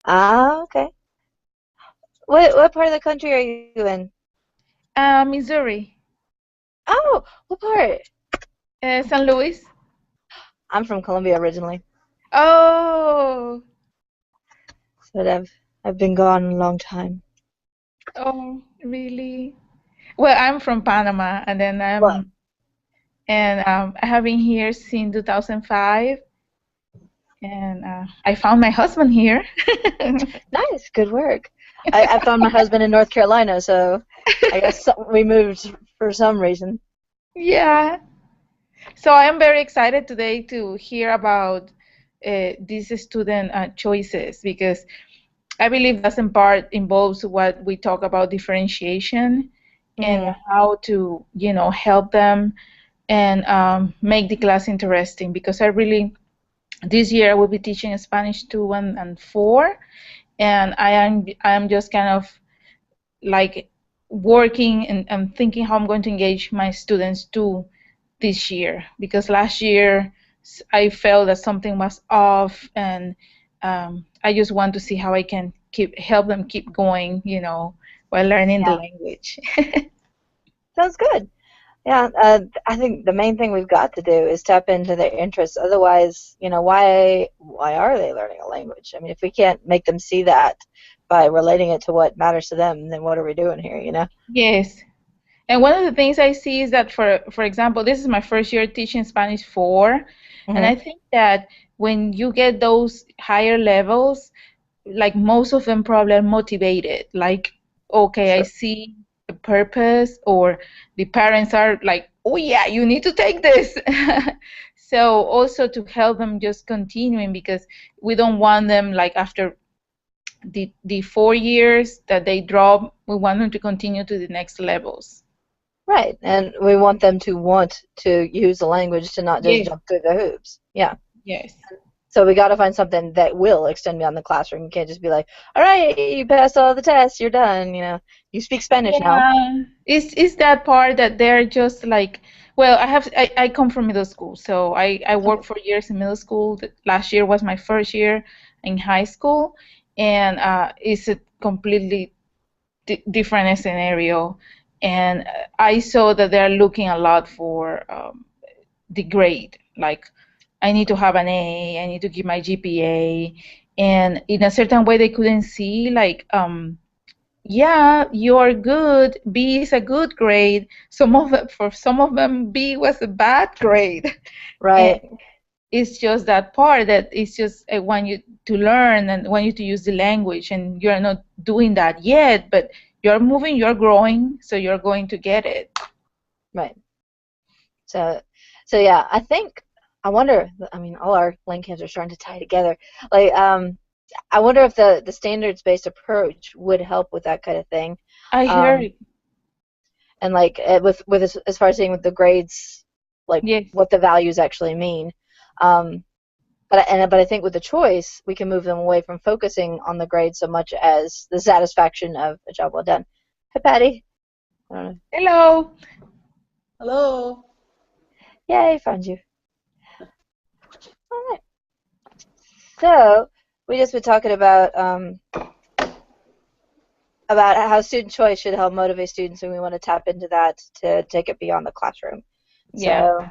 Ah, okay. What part of the country are you in? Missouri, Oh, what part? St. Louis. I'm from Columbia originally, Oh, but I've been gone a long time. oh, really? Well, I'm from Panama, and then Well, I have been here since 2005, and I found my husband here. nice, good work. I found my husband in North Carolina, so I guess we moved for some reason. Yeah. So I am very excited today to hear about these student choices because I believe that's in part involves what we talk about differentiation and Hmm. how to, help them and make the class interesting because I really this year I will be teaching Spanish 2 and 4, and I am just kind of like working and thinking how I'm going to engage my students too this year because last year I felt that something was off, and I just want to see how I can keep help them keep going, while learning the Yeah, language. sounds good. Yeah, I think the main thing we've got to do is tap into their interests. Otherwise, why are they learning a language? I mean, if we can't make them see that by relating it to what matters to them, then what are we doing here, you know? Yes. And one of the things I see is that for example, this is my first year teaching Spanish 4, and Hmm. I think that when you get those higher levels, like most of them probably are motivated. Like, okay, I Sure. see a purpose, or the parents are like, oh yeah, you need to take this. So also to help them just continuing because we don't want them like after the 4 years that they drop, we want them to continue to the next levels. Right. And we want them to want to use the language to not just Yes, jump through the hoops. Yeah. yes. So we got to find something that will extend beyond the classroom. You can't just be like, all right, you passed all the tests, you're done. You speak Spanish now. Yeah, it's that part that they're just like, well, I come from middle school, so I Okay. worked for years in middle school. Last year was my first year in high school, and it's a completely different scenario. And I saw that they're looking a lot for the grade. Like, I need to have an A, I need to give my GPA, and in a certain way they couldn't see like yeah, you're good. B is a good grade. For some of them, B was a bad grade. And Right. it's just that part that it's just I want you to learn and want you to use the language, and you're not doing that yet, but you're moving, you're growing, so you're going to get it. Right. So, so yeah, I wonder. I mean, all our LangCamps are starting to tie together. Like, I wonder if the standards-based approach would help with that kind of thing. I Um, heard, and like with as far as seeing with the grades, like yes, what the values actually mean. Um, but I think with the choice, we can move them away from focusing on the grade so much as the satisfaction of a job well done. Hi, Patty. I don't know. hello. Hello. Yay, found you. All right. So we just been talking about how student choice should help motivate students, and we want to tap into that to take it beyond the classroom. Yeah. So,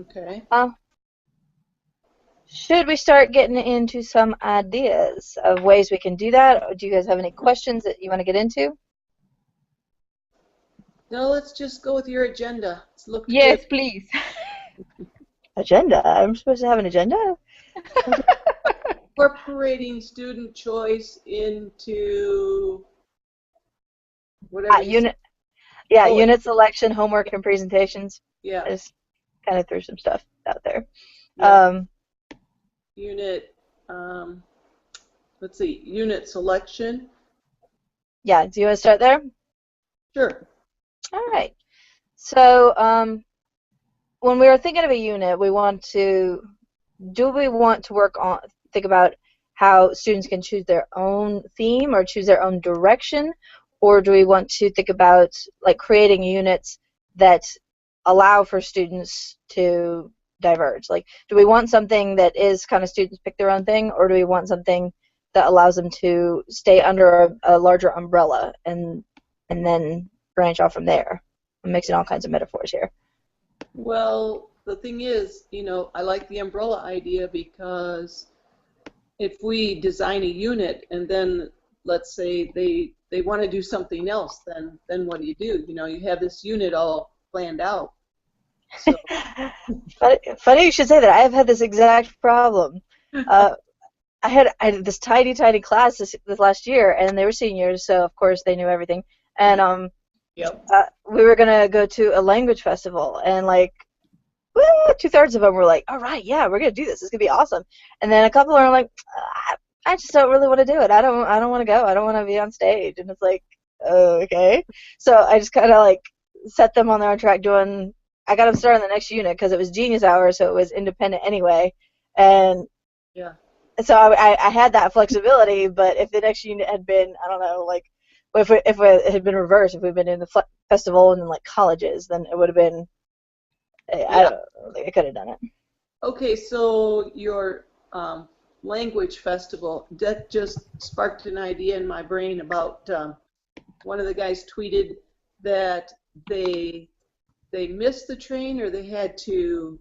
Okay. um, should we start getting into some ideas of ways we can do that? Or do you guys have any questions that you want to get into? Now let's just go with your agenda. It looked good. Yes, please. Agenda? I'm supposed to have an agenda? Incorporating student choice into whatever you said. Unit, yeah, Oh, unit selection, homework, and presentations. yeah, I just kind of threw some stuff out there. yeah. Um, Unit, let's see, unit selection. yeah, do you want to start there? Sure. All right. So, when we are thinking of a unit, do we want to think about how students can choose their own theme or choose their own direction, or do we want to think about like creating units that allow for students to diverge? Like, do we want something that is kind of students pick their own thing, or do we want something that allows them to stay under a larger umbrella and then branch off from there. I'm mixing all kinds of metaphors here. Well, the thing is, I like the umbrella idea because if we design a unit and then let's say they want to do something else, then what do? You have this unit all planned out. So. Funny you should say that. I have had this exact problem. I had this tiny class this last year, and they were seniors, so of course they knew everything. And Yep. we were gonna go to a language festival, and like, woo, 2/3 of them were like, "All right, yeah, we're gonna do this. It's gonna be awesome." And then a couple are like, "I just don't really want to do it. I don't want to go. I don't want to be on stage." And it's like, oh, okay. So I just kind of like set them on their own track doing. I got them started on the next unit because it was Genius Hour, so it was independent anyway, and Yeah. so I had that flexibility. But if the next unit had been, I don't know, like if it had been reversed, if we'd been in the festival and then like colleges, then it would have been. I don't think I could have done it. Okay, so your language festival, that just sparked an idea in my brain about one of the guys tweeted that they missed the train or they had to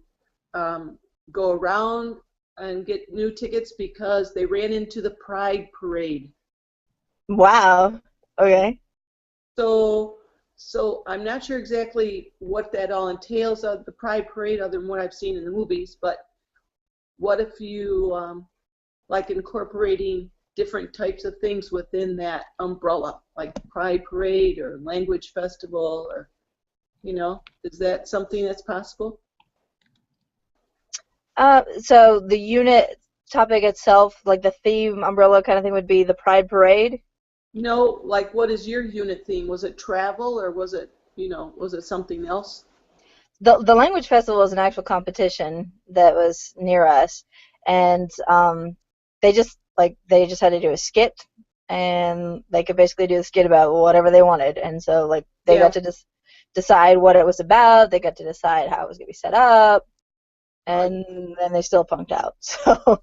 go around and get new tickets because they ran into the Pride Parade. Wow. Okay. So I'm not sure exactly what that all entails of the Pride Parade other than what I've seen in the movies, but what if you like incorporating different types of things within that umbrella, like Pride Parade or Language Festival, or, is that something that's possible? So the unit topic itself, like the theme umbrella kind of thing, would be the Pride Parade. No, like what is your unit theme? Was it travel or was it something else? The language festival was an actual competition that was near us, and they just had to do a skit, and they could basically do a skit about whatever they wanted, and so like they got to just decide what it was about. They got to decide how it was going to be set up, and then they still punked out. So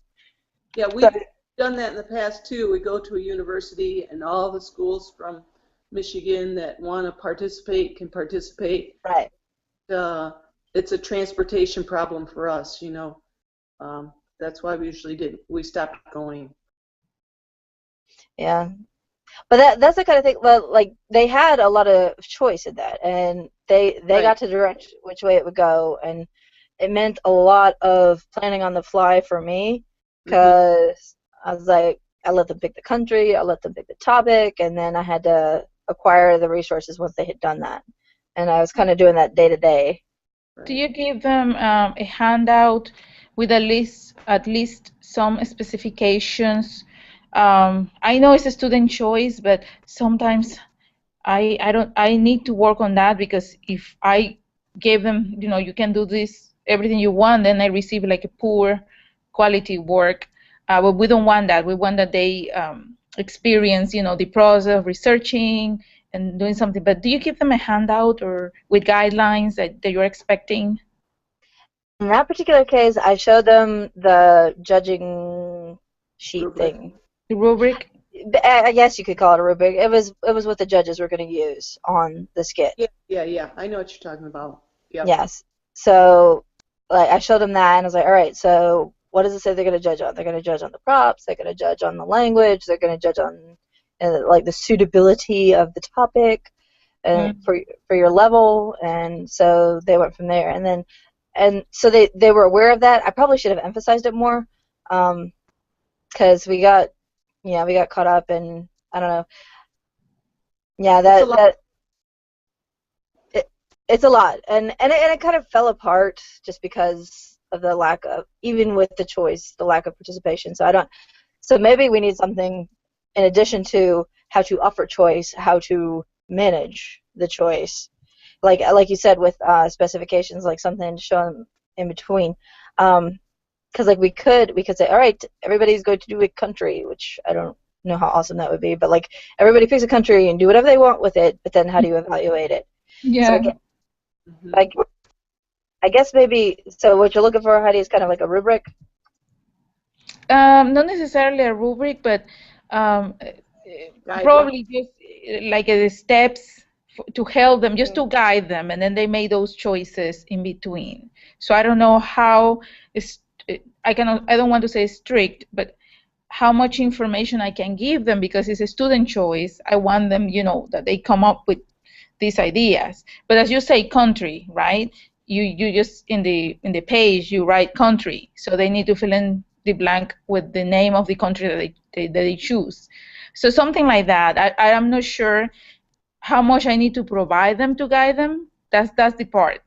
yeah, we've done that in the past too. We go to a university, and all the schools from Michigan that want to participate can participate. Right. It's a transportation problem for us, that's why we stopped going. Yeah. But that's the kind of thing. Well, like they had a lot of choice in that, and they got to direct which way it would go, and it meant a lot of planning on the fly for me, because I was like, I let them pick the country, I let them pick the topic, and then I had to acquire the resources once they had done that, and I was kind of doing that day to day. Do you give them a handout with at least some specifications? I know it's a student choice, but sometimes I need to work on that, because if I gave them, you can do this, everything you want, then I receive like a poor quality work. But we don't want that. We want that they experience, the process of researching and doing something. But do you give them a handout or with guidelines that you're expecting? In that particular case, I showed them the judging sheet thing. The rubric? I guess you could call it a rubric. It was what the judges were going to use on the skit. Yeah. I know what you're talking about. Yep. Yes. So, like, I showed them that, and I was like, all right, so what does it say they're going to judge on? They're going to judge on the props. They're going to judge on the language. They're going to judge on like the suitability of the topic, and for your level. And so they went from there, and so they were aware of that. I probably should have emphasized it more, because we got caught up in, I don't know. Yeah, it's a lot, and it kind of fell apart just because of the lack of, even with the choice, the lack of participation. So maybe we need something in addition to how to offer choice, how to manage the choice, like you said, with specifications, like something to show them in between. Because like we could say, all right, everybody's going to do a country, which I don't know how awesome that would be, but like everybody picks a country and do whatever they want with it, but then how do you evaluate it? Yeah. So I guess maybe, so what you're looking for, Heidi, is kind of like a rubric? Not necessarily a rubric, but um, Guideline. probably just like the steps to help them, just to guide them, and then they make those choices in between. So I don't know how is I don't want to say strict, but how much information I can give them because it's a student choice. I want them, that they come up with these ideas. But as you say, country, right? You just in the page you write country, so they need to fill in the blank with the name of the country that they choose. So something like that. I am not sure how much I need to provide them to guide them. That's the part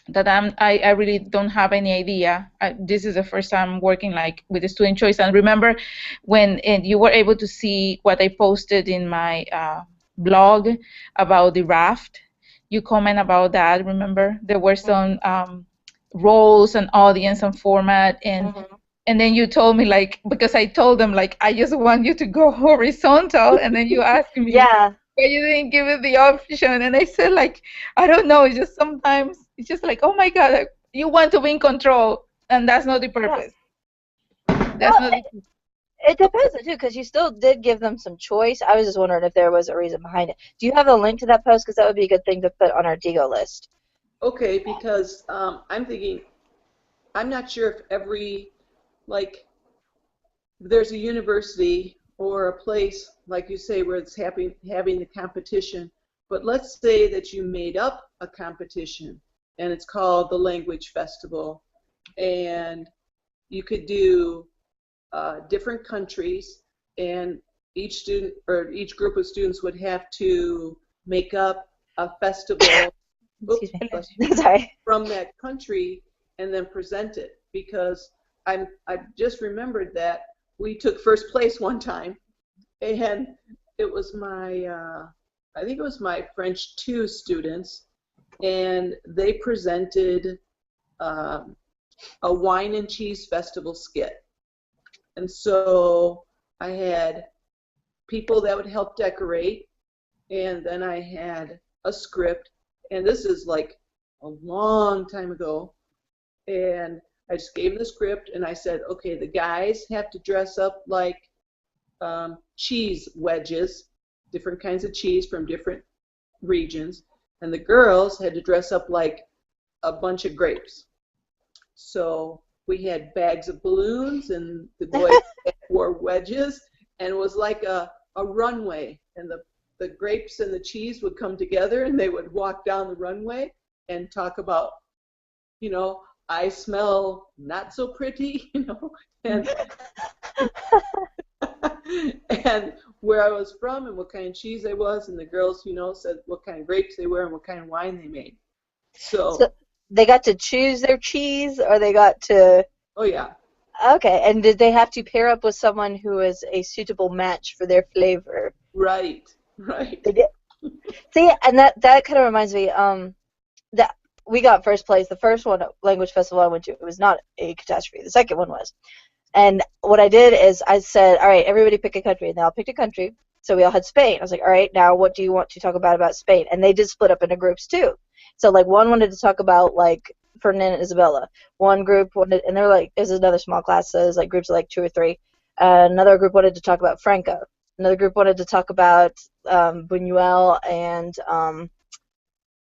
that I really don't have any idea. This is the first time working like with the student choice. And remember when you were able to see what I posted in my blog about the raft, you comment about that. Remember there were some roles and audience and format, and then you told me, like, because I told them, like, I just want you to go horizontal, and then you asked me Yeah. why you didn't give it the option, and I said, like, I don't know, it's just sometimes it's just like, oh my God, you want to be in control, and that's not the purpose. That's Well, not the it depends too, because you still did give them some choice. I was just wondering if there was a reason behind it. Do you have a link to that post? Because that would be a good thing to put on our Digo list. Okay, because I'm thinking, I'm not sure if like, there's a university or a place, like you say, where it's having the competition. But let's say that you made up a competition, and it's called the Language Festival, and you could do different countries, and each student or each group of students would have to make up a festival Excuse me. Sorry. from that country and then present it. Because I just remembered that we took first place one time, and it was I think it was my French 2 students, and they presented a wine and cheese festival skit. And so I had people that would help decorate, and then I had a script, and this is like a long time ago, and I just gave them the script, and I said, okay, the guys have to dress up like cheese wedges, different kinds of cheese from different regions, and the girls had to dress up like a bunch of grapes. So we had bags of balloons, and the boys wore wedges, and it was like a runway, and the grapes and the cheese would come together, and they would walk down the runway and talk about, I smell not so pretty, and and where I was from and what kind of cheese I was, and the girls, said what kind of grapes they were and what kind of wine they made. So They got to choose their cheese, or they got to. oh yeah. Okay, and did they have to pair up with someone who is a suitable match for their flavor? Right. They did. See, and that kind of reminds me. That we got first place. The first one, language festival I went to, it was not a catastrophe. The second one was. And what I did is I said, all right, everybody pick a country. And they all picked a country. So we all had Spain. I was like, all right, now what do you want to talk about Spain? And they did split up into groups too. So like one wanted to talk about like Ferdinand and Isabella. One group wanted, and they were like, it was another small class, so it was like groups of like 2 or 3. Another group wanted to talk about Franco. Another group wanted to talk about Buñuel and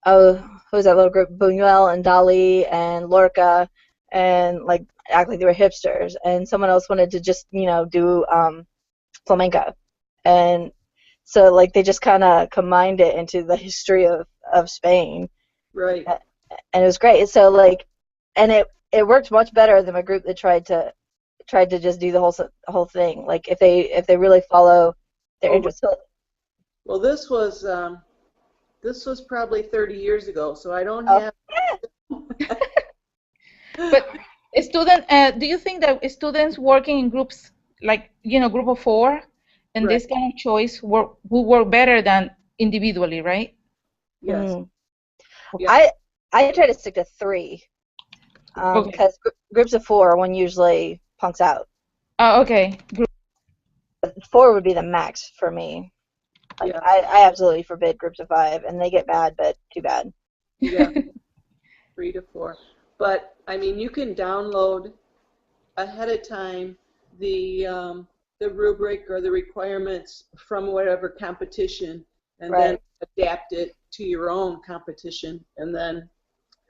who was that little group? Buñuel and Dali and Lorca, and like act like they were hipsters. And someone else wanted to just do flamenco, and so like they just kind of combined it into the history of Spain. Right. And it was great. So like, and it worked much better than a group that tried to just do the whole thing. Like if they really follow their interests. Well, this was probably 30 years ago, so I don't have. But do you think that students working in groups, like group of 4, and Right. this kind of choice will work better than individually, right? Yes. Yeah. I try to stick to 3, Okay. because groups of 4, one usually punks out. Oh, okay. 4 would be the max for me. Like, Yeah. I absolutely forbid groups of 5, and they get bad, but too bad. Yeah. 3 to 4. But I mean, you can download ahead of time the rubric or the requirements from whatever competition, and then Right. adapt it to your own competition. And then,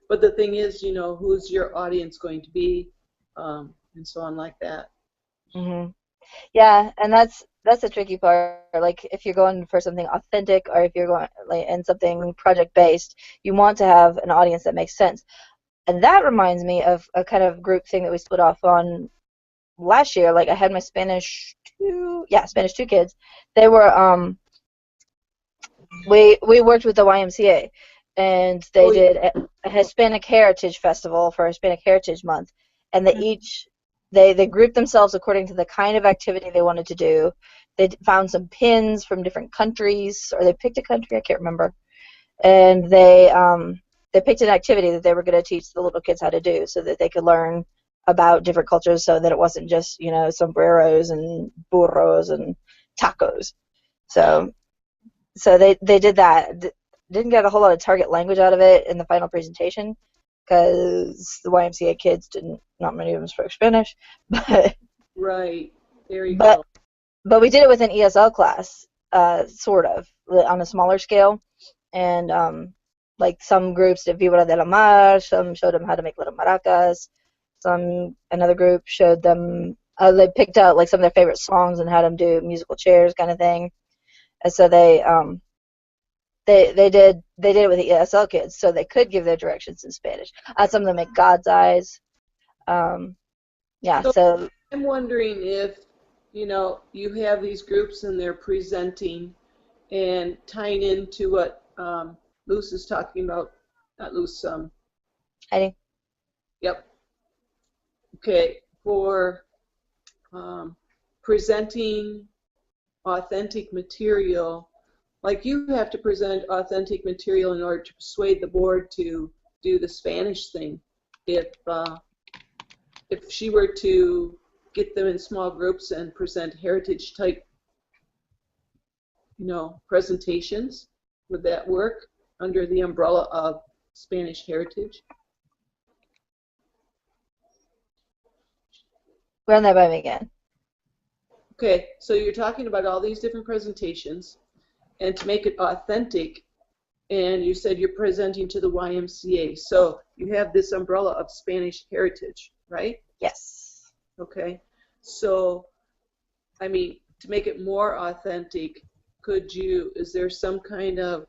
but the thing is, who's your audience going to be, and so on like that. Mhm. Yeah, and that's the tricky part. Like if you're going for something authentic or if you're going like in something project based, you want to have an audience that makes sense. And that reminds me of a kind of group thing that we split off on last year. Like I had my Spanish 2 kids. They were we worked with the YMCA, and they Oh, yeah. did a Hispanic Heritage Festival for Hispanic Heritage Month, and they grouped themselves according to the kind of activity they wanted to do. They found some pins from different countries, or they picked a country, I can't remember, and they picked an activity that they were going to teach the little kids how to do, so that they could learn about different cultures, so that it wasn't just sombreros and burros and tacos. So they did that. Didn't get a whole lot of target language out of it in the final presentation because the YMCA kids didn't. Not many of them spoke Spanish, but Right. There you but go. but we did it with an ESL class, sort of on a smaller scale, and like some groups did Vibra de la Mar, some showed them how to make little maracas, another group showed them. They picked out like some of their favorite songs and had them do musical chairs kind of thing, and so they did it with the ESL kids, so they could give their directions in Spanish. Some of them make God's eyes. Um, yeah, So so I'm wondering if, you have these groups and they're presenting and tying into what Luce is talking about. Not Luce, I yep. Okay, for presenting authentic material, like you have to present authentic material in order to persuade the board to do the Spanish thing. If she were to get them in small groups and present heritage type, presentations, would that work under the umbrella of Spanish heritage? run that by me again. Okay, so you're talking about all these different presentations, and to make it authentic, and you said you're presenting to the YMCA, so you have this umbrella of Spanish heritage, right? Yes. Okay, so I mean, to make it more authentic, is there some kind of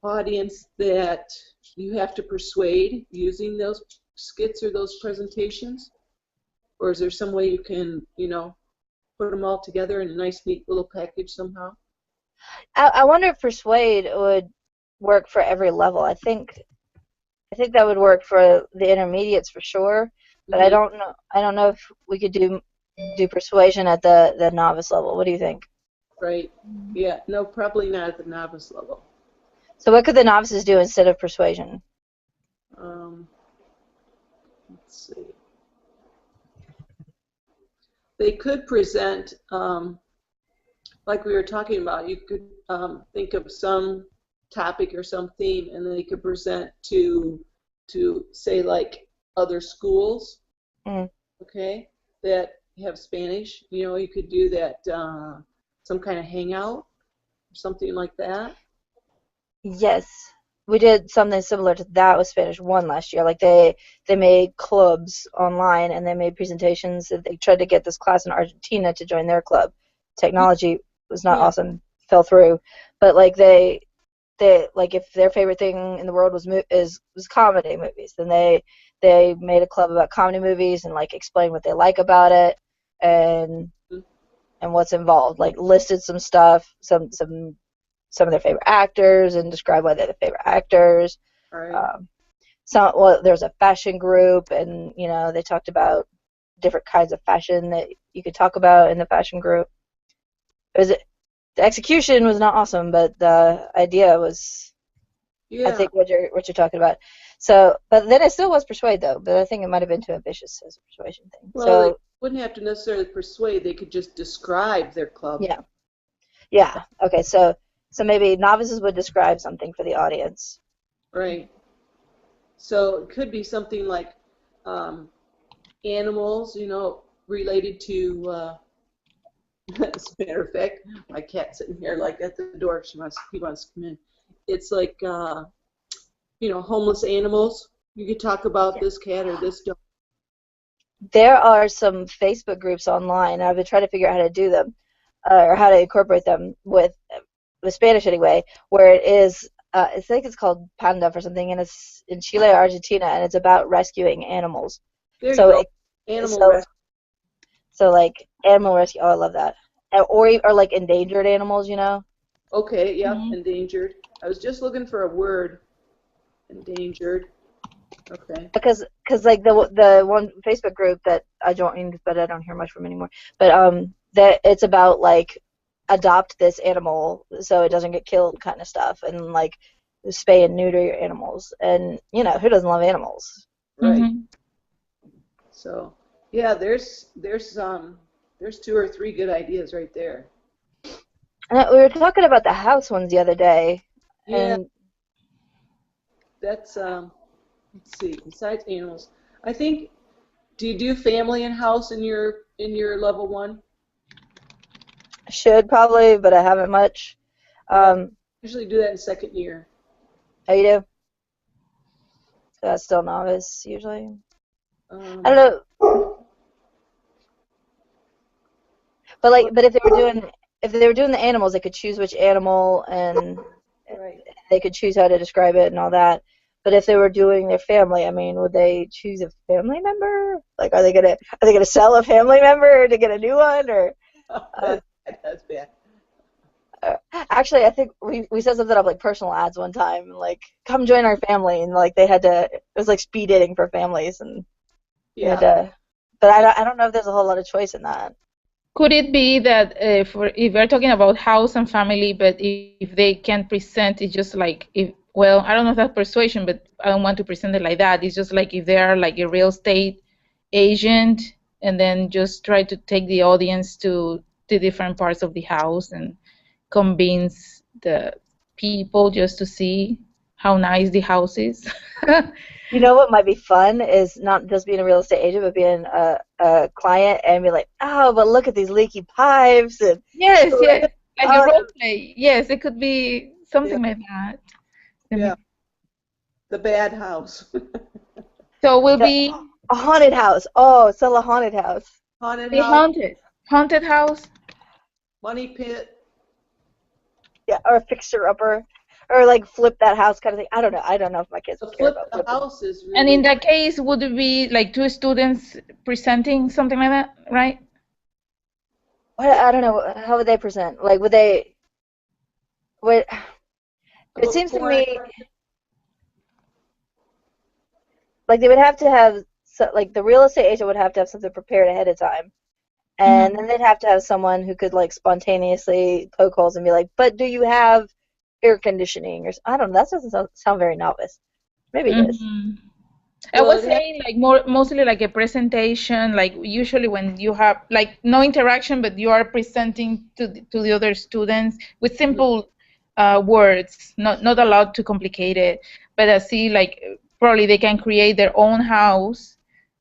audience that you have to persuade using those skits or those presentations? Or is there some way you can, put them all together in a nice, neat little package somehow? I wonder if persuade would work for every level. I think that would work for the intermediates for sure, but I Mm-hmm. don't know. I don't know if we could do persuasion at the novice level. What do you think? Right. Yeah. No, probably not at the novice level. So what could the novices do instead of persuasion? Um, let's see. They could present, like we were talking about, you could think of some topic or some theme, and they could present to say like other schools, Mm. okay, that have Spanish. You could do that, some kind of hangout or something like that. Yes, we did something similar to that with Spanish 1 last year. Like they made clubs online and they made presentations. They tried to get this class in Argentina to join their club. Technology was not Yeah. awesome, fell through. But like they like if their favorite thing in the world was comedy movies, then they made a club about comedy movies and like explained what they like about it and and what's involved. Like listed some stuff, some of their favorite actors and describe why they're the favorite actors. All right. Um, there's a fashion group, and they talked about different kinds of fashion that you could talk about in the fashion group. The execution was not awesome, but the idea was, I Yeah. think, what you're talking about. So, but then it still was persuade though, but I think it might have been too ambitious as a persuasion thing. Well, they So wouldn't have to necessarily persuade. They could just describe their club. yeah, yeah, okay. So maybe novices would describe something for the audience. Right. So it could be something like animals, related to, as a matter of fact, my cat's sitting here like at the door. He wants to come in. It's like, homeless animals. You could talk about this cat or this dog. There are some Facebook groups online. I've been trying to figure out how to do them, or how to incorporate them with Spanish anyway, where it is. I think it's called Panda or something, and it's in Chile or Argentina, and it's about rescuing animals. There you So go. it, Animal so rescue. so like animal rescue. Oh, I love that. Or like endangered animals, Okay, yep, Mhm. endangered. I was just looking for a word. Endangered. Okay. Because like the one Facebook group that I joined, but I don't hear much from anymore. But that it's about like adopt this animal so it doesn't get killed kind of stuff, and like spay and neuter your animals, and who doesn't love animals? Right. Mhm. So, yeah, there's 2 or 3 good ideas right there. We were talking about the house ones the other day, Yeah, and that's let's see. Besides animals, I think. Do you do family and house in your level 1? should probably, but I haven't much. Yeah, Um, usually do that in second year. how you do? Still novice usually. I don't Um, know. what? But if they were doing the animals, they could choose which animal, and Right. they could choose how to describe it and all that. But if they were doing their family, I mean, would they choose a family member? Like, are they gonna sell a family member to get a new one, or uh, That's bad. actually, I think we set something up like personal ads one time, like come join our family, and like it was like speed dating for families, and you had Yeah. to. But I don't know if there's a whole lot of choice in that. Could it be that if we're talking about house and family, but if they can present it just like if well, I don't know if that's persuasion, but I don't want to present it like that. It's just like if they are like a real estate agent, and then just try to take the audience to the different parts of the house and convince the people just to see how nice the house is. You know what might be fun is not just being a real estate agent, but being a client and be like, oh, but look at these leaky pipes, and Yes, like, yes, like a oh, role play. Yes, it could be Yeah. something like that. Yeah. The bad house. So will yeah, be a haunted house. Oh, sell a haunted house. Haunted a house. haunted house. Money pit. Yeah, or a fixer upper, or like flip that house kind of thing. I don't know. I don't know if my kids The would care flip about the flipping. house is And in really. that case, would it be like two students presenting something like that, right? What, I don't know. How would they present? Like, would they? Would it seems to Before. me like they would have to have like the real estate agent would have to have something prepared ahead of time. And Hmm. then they'd have to have someone who could like spontaneously poke holes and be like, "But do you have air conditioning?" Or I don't know. That doesn't sound very novice. Maybe it is. Hmm. I Well, was it has. saying like mostly like a presentation, like usually when you have like no interaction, but you are presenting to the other students with simple words, not a lot too complicated, but I see like probably they can create their own house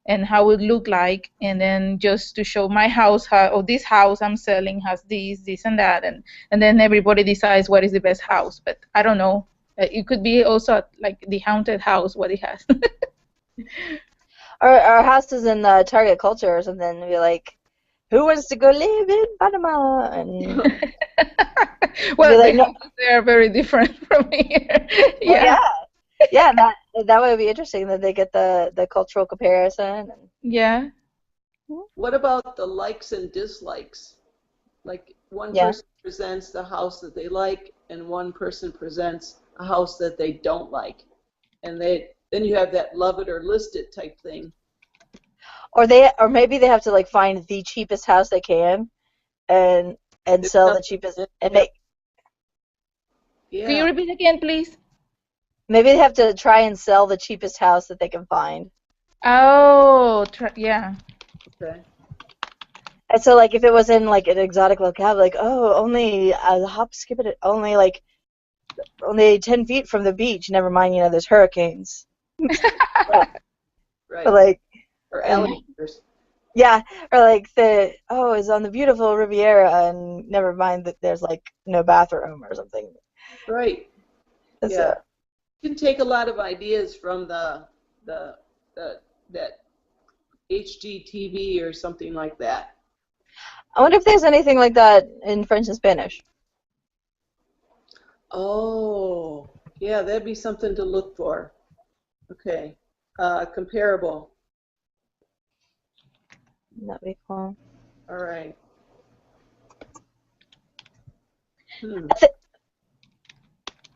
and how it look like, and then just to show my house how or this house I'm selling has this and that, and then everybody decides what is the best house. But I don't know. It could be also like the haunted house what it has. Our house is in the Target culture or something. And be like, "Who wants to go live in Panama?" And be Well, the like, "No." houses there are very different from here. Well, Yeah, yeah, yeah. That would be interesting that they get the cultural comparison. And, yeah. What about the likes and dislikes? Like one yeah. person presents the house that they like, and one person presents a house that they don't like, and then you have that love it or list it type thing. Or maybe they have to like find the cheapest house they can and It's sell the not- cheapest and yeah, make Can you yeah, repeat again, please? maybe they have to try and sell the cheapest house that they can find. Oh, yeah. okay. And so like if it was in like an exotic locale, like oh only a hop skip it only like only 10 feet from the beach. Never mind, there's hurricanes. But, Right, but like or and alligators. Yeah, or like it's on the beautiful Riviera, and never mind that there's like no bathroom or something. Right. So Yeah. You can take a lot of ideas from the, the that HGTV or something like that. I wonder if there's anything like that in French and Spanish. Oh, yeah, that'd be something to look for. Okay. Comparable. That'd be cool. All right. Hmm. I, th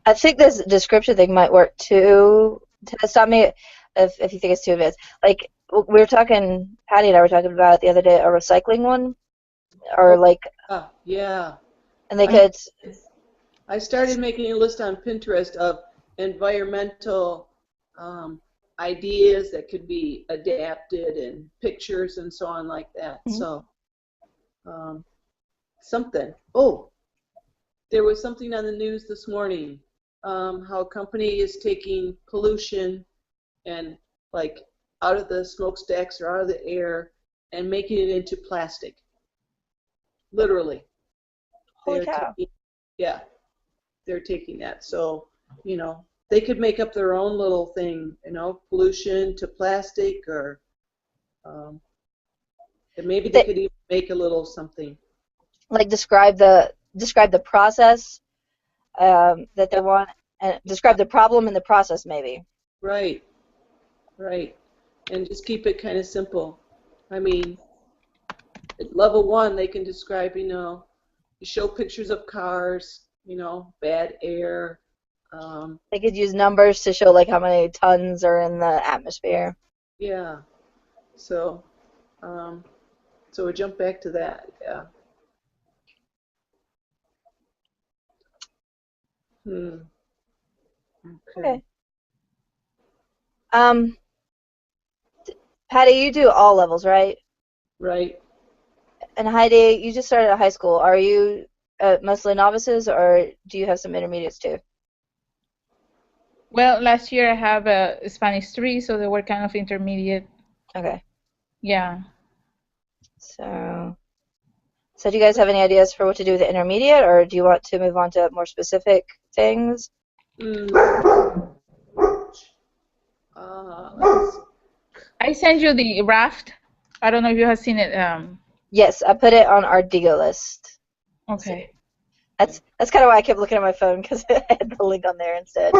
I think this description thing might work too. To stop me if you think it's too advanced. Like we were talking, Patty and I were talking about the other day, a recycling one, or Oh, like, yeah. and they I could. I started making a list on Pinterest of environmental um, ideas that could be adapted and pictures and so on like that. Mhm. So um, something. Oh, there was something on the news this morning. How a company is taking pollution and like out of the smokestacks or out of the air and making it into plastic. Literally, Holy they're cow! taking, yeah, they're taking that. So, they could make up their own little thing, pollution to plastic, or um, and maybe they They could even make a little something. like describe the process that they want, and describe the problem in the process, maybe. Right, right. And just keep it kind of simple. I mean, at level one, they can describe, you show pictures of cars, bad air. Um, They could use numbers to show like how many tons are in the atmosphere. yeah. So, um, so we jump back to that. Yeah. Hmm. Okay. Okay. Um, Patty, you do all levels, right? Right. And Heidi, you just started at high school. Are you mostly novices, or do you have some intermediates too? Well, last year I have a Spanish 3, so they were kind of intermediate. Okay. Yeah. So, so do you guys have any ideas for what to do with the intermediate, or do you want to move on to more specific things? Mm, let's I sent you the raft. I don't know if you have seen it. Yes, I put it on our Digo list. Let's see. Okay. That's kind of why I kept looking at my phone because it had the link on there instead.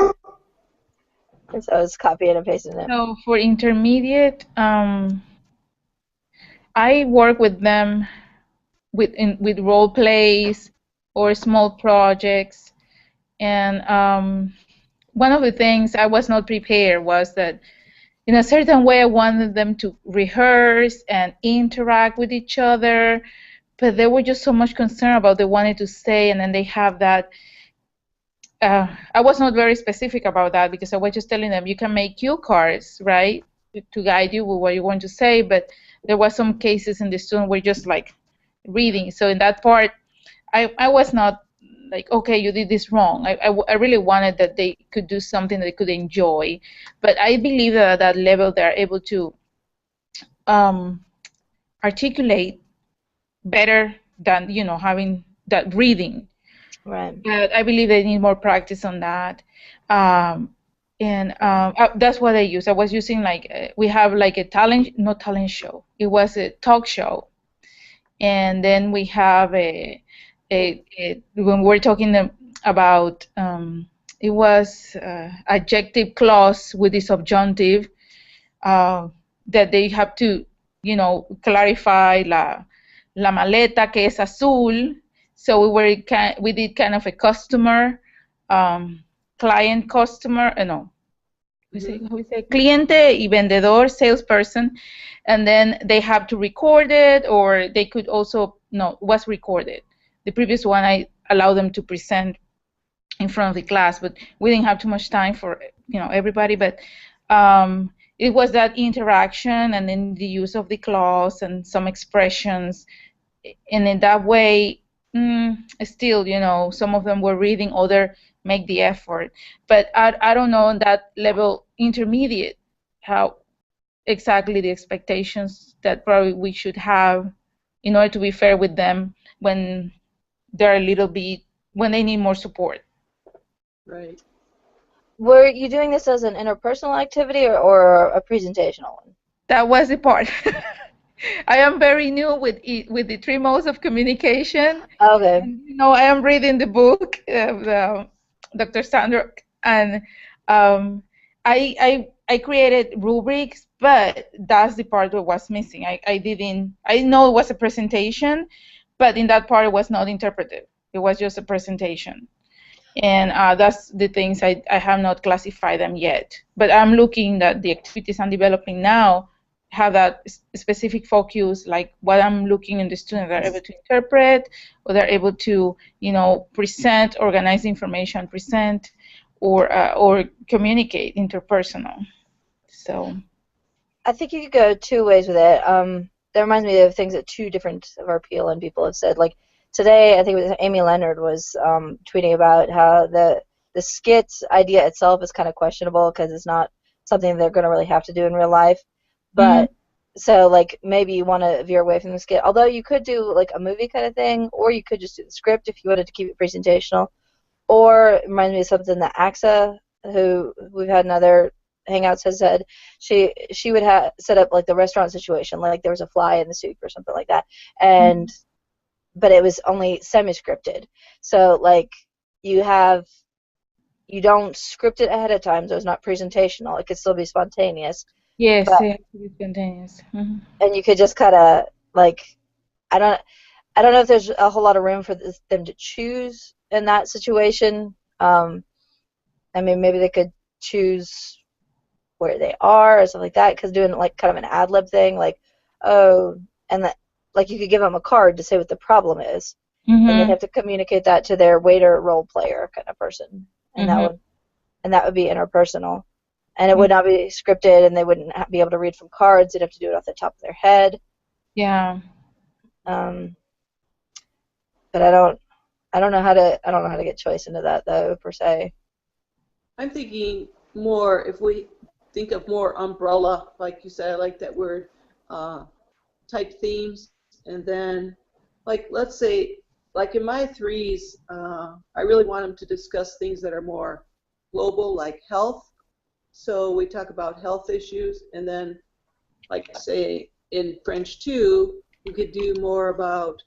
And so I was copying and pasting it. So for intermediate, I work with them with role plays or small projects. And one of the things I was not prepared was that in a certain way I wanted them to rehearse and interact with each other, but they were just so much concerned about they wanted to say, and then they have that. I was not very specific about that because I was just telling them you can make cue cards, right, to guide you with what you want to say. But there was some cases in the student were just like reading. So in that part, I was not like, okay, you did this wrong. I really wanted that they could do something that they could enjoy. But I believe that at that level they're able to um, articulate better than having that reading. Right. But I believe they need more practice on that. And that's what I use. I was using like we have like a talent, not talent show. It was a talk show, and then we have a when we're talking about it was adjective clause with the subjunctive uh, that they have to, clarify la maleta que es azul. So we did kind of a customer, client customer, no, mhm. how we say cliente y vendedor, salesperson, and then they have to record it, or they could also no was recorded. The previous one I allowed them to present in front of the class, but we didn't have too much time for everybody. But it was that interaction, and then the use of the clause and some expressions, and in that way, still, some of them were reading, other make the effort. But I don't know on that level intermediate how. exactly the expectations that probably we should have in order to be fair with them when they're a little bit when they need more support. Right. Were you doing this as an interpersonal activity or a presentational one? That was the part. I am very new with the three modes of communication. Okay. And, I am reading the book of Dr. Sandra, and um, I created rubrics, but that's the part that was missing. I didn't. I know it was a presentation, but in that part it was not interpretive. It was just a presentation. And that's the things I have not classified them yet. But I'm looking at the activities I'm developing now have that specific focus, like what I'm looking in the students that are able to interpret, or they're able to, present, organize information, present, or communicate interpersonal. So. I think you could go two ways with it. That reminds me of things that two different of our PLN people have said. Like today, I think it was Amy Leonard was tweeting about how the skit idea itself is kind of questionable because it's not something they're going to really have to do in real life. Mhm. But so like maybe you want to veer away from the skit. Although you could do like a movie kind of thing, or you could just do the script if you wanted to keep it presentational. Or it reminds me of something that AXA, who we've had in other Hangouts, has said. She would have set up like the restaurant situation, like there was a fly in the soup or something like that, and but it was only semi-scripted. So like you have you don't script it ahead of time, so it's not presentational. It could still be spontaneous, Yes, but it has to be spontaneous. and you could just kind of like I don't I don't know if there's a whole lot of room for them to choose in that situation. I mean, maybe they could choose where they are or something like that, because doing like kind of an ad lib thing, like, oh, and that, like you could give them a card to say what the problem is, and they'd Mhm. have to communicate that to their waiter role player kind of person, and Mhm. that would be interpersonal, and it Mhm. would not be scripted, and they wouldn't be able to read from cards. They'd have to do it off the top of their head. Yeah. Um, but I don't know how to get choice into that though per se. I'm thinking more, if we think of more umbrella, like you said, I like that word, uh, type themes, and then, like, let's say, like in my threes, I really want them to discuss things that are more global, like health. So we talk about health issues, and then, like, say, in French 2, we could do more about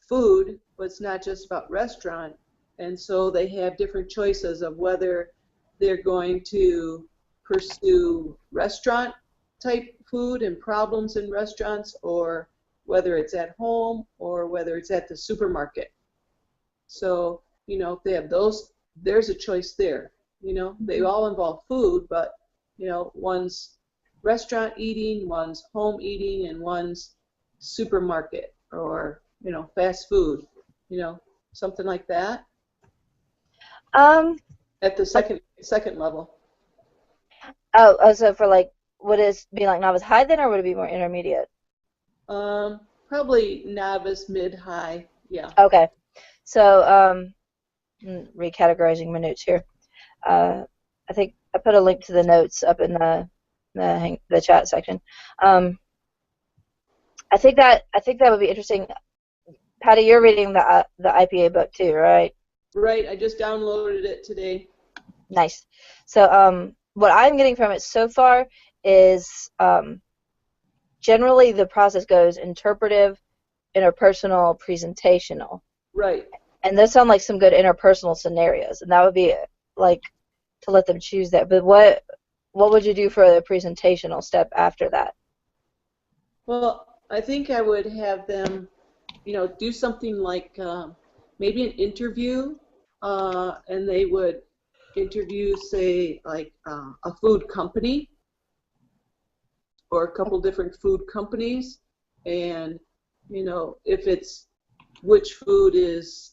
food, but it's not just about restaurant. And so they have different choices of whether they're going to pursue restaurant type food and problems in restaurants, or whether it's at home, or whether it's at the supermarket. So, if they have those, there's a choice there. They all involve food, but, one's restaurant eating, one's home eating, and one's supermarket or, fast food, you know, something like that Um, at the second level. so for like, would it be like novice high then, or would it be more intermediate? Probably novice, mid, high. Yeah. Okay, so recategorizing my notes here. Uh, I think I put a link to the notes up in the chat section. Um, I think that would be interesting. Patty, you're reading the IPA book too, right? Right. I just downloaded it today. Nice. So what I'm getting from it so far is generally the process goes interpretive, interpersonal, presentational, Right. and those sound like some good interpersonal scenarios, and that would be like to let them choose that. But what would you do for the presentational step after that? Well, I think I would have them, do something like maybe an interview, and they would interview, say, like a food company or a couple different food companies, and if it's which food is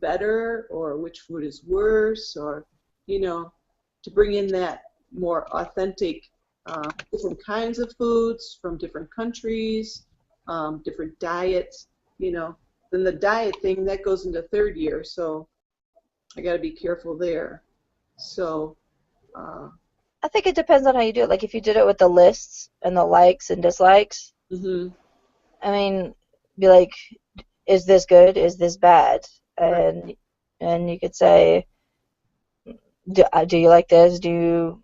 better or which food is worse, or to bring in that more authentic different kinds of foods from different countries, different diets, then the diet thing that goes into third year, so I got to be careful there. So I think it depends on how you do it. Like if you did it with the lists and the likes and dislikes, Mm-hmm. I mean, be like, is this good? Is this bad? Right. And you could say, do you like this? Do you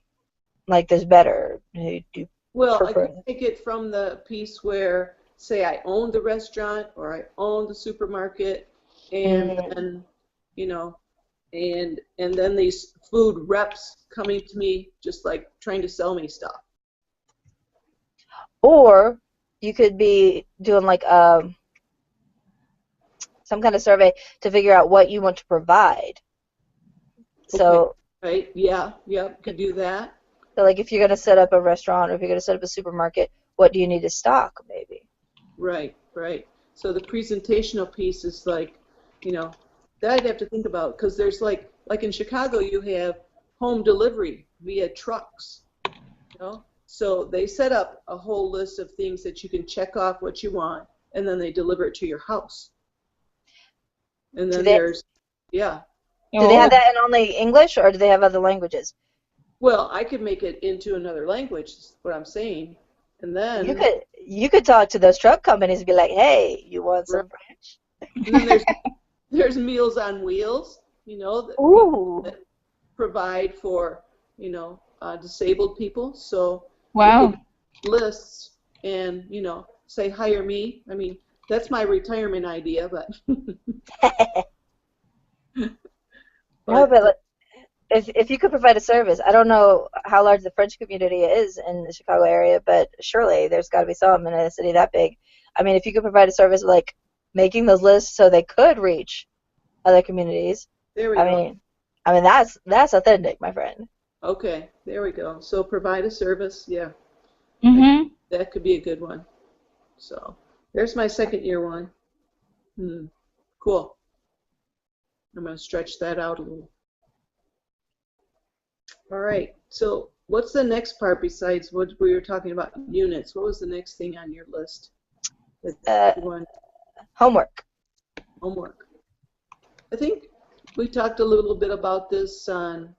like this better? Do you Well, I prefer could this? take it from the piece where, say, I own the restaurant or I own the supermarket, and Mm. then, you know, and then these food reps coming to me just like trying to sell me stuff. Or you could be doing like some kind of survey to figure out what you want to provide. Okay, So, right? Yeah, yeah, could do that. so like if you're going to set up a restaurant or if you're going to set up a supermarket, what do you need to stock, maybe? Right, right. So the presentational piece is like, you know, that I'd have to think about because there's like in Chicago you have home delivery via trucks, you know. So they set up a whole list of things that you can check off what you want, and then they deliver it to your house. And Do then they there's, yeah. do they have Oh, that in only English or do they have other languages? Well, I could make it into another language, is what I'm saying. And You then, could you could talk to those truck companies and be like, "Hey, you want some French?" and then there's Meals on Wheels, you know, that people Ooh. that provide for, disabled people. So we could wow. lists and, say hire me. I mean, that's my retirement idea, but No, but but if you could provide a service, I don't know how large the French community is in the Chicago area, but surely there's got to be some in a city that big. I mean, if you could provide a service like making those lists so they could reach other communities, there we I go. mean, that's authentic, my friend. Okay, there we go. So provide a service, yeah, I, Mm-hmm. that could be a good one. So there's my second year one. Hmm, cool. I'm going to stretch that out a little. All right. So what's the next part besides what we were talking about units? What was the next thing on your list that Uh, you want Homework. homework? I think we talked a little bit about this on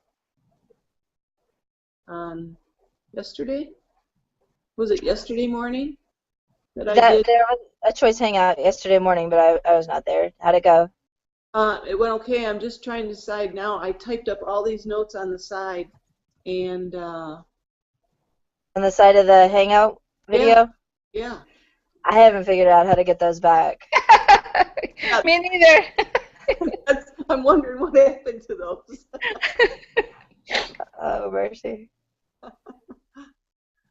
yesterday. Was it yesterday morning that I That did? there was a choice hangout yesterday morning, but I was not there. How'd it go? It went okay. I'm just trying to decide now. I typed up all these notes on the side, and On the side of the hangout yeah, video? yeah. I haven't figured out how to get those back. Me neither. I'm wondering what happened to those. Oh, mercy.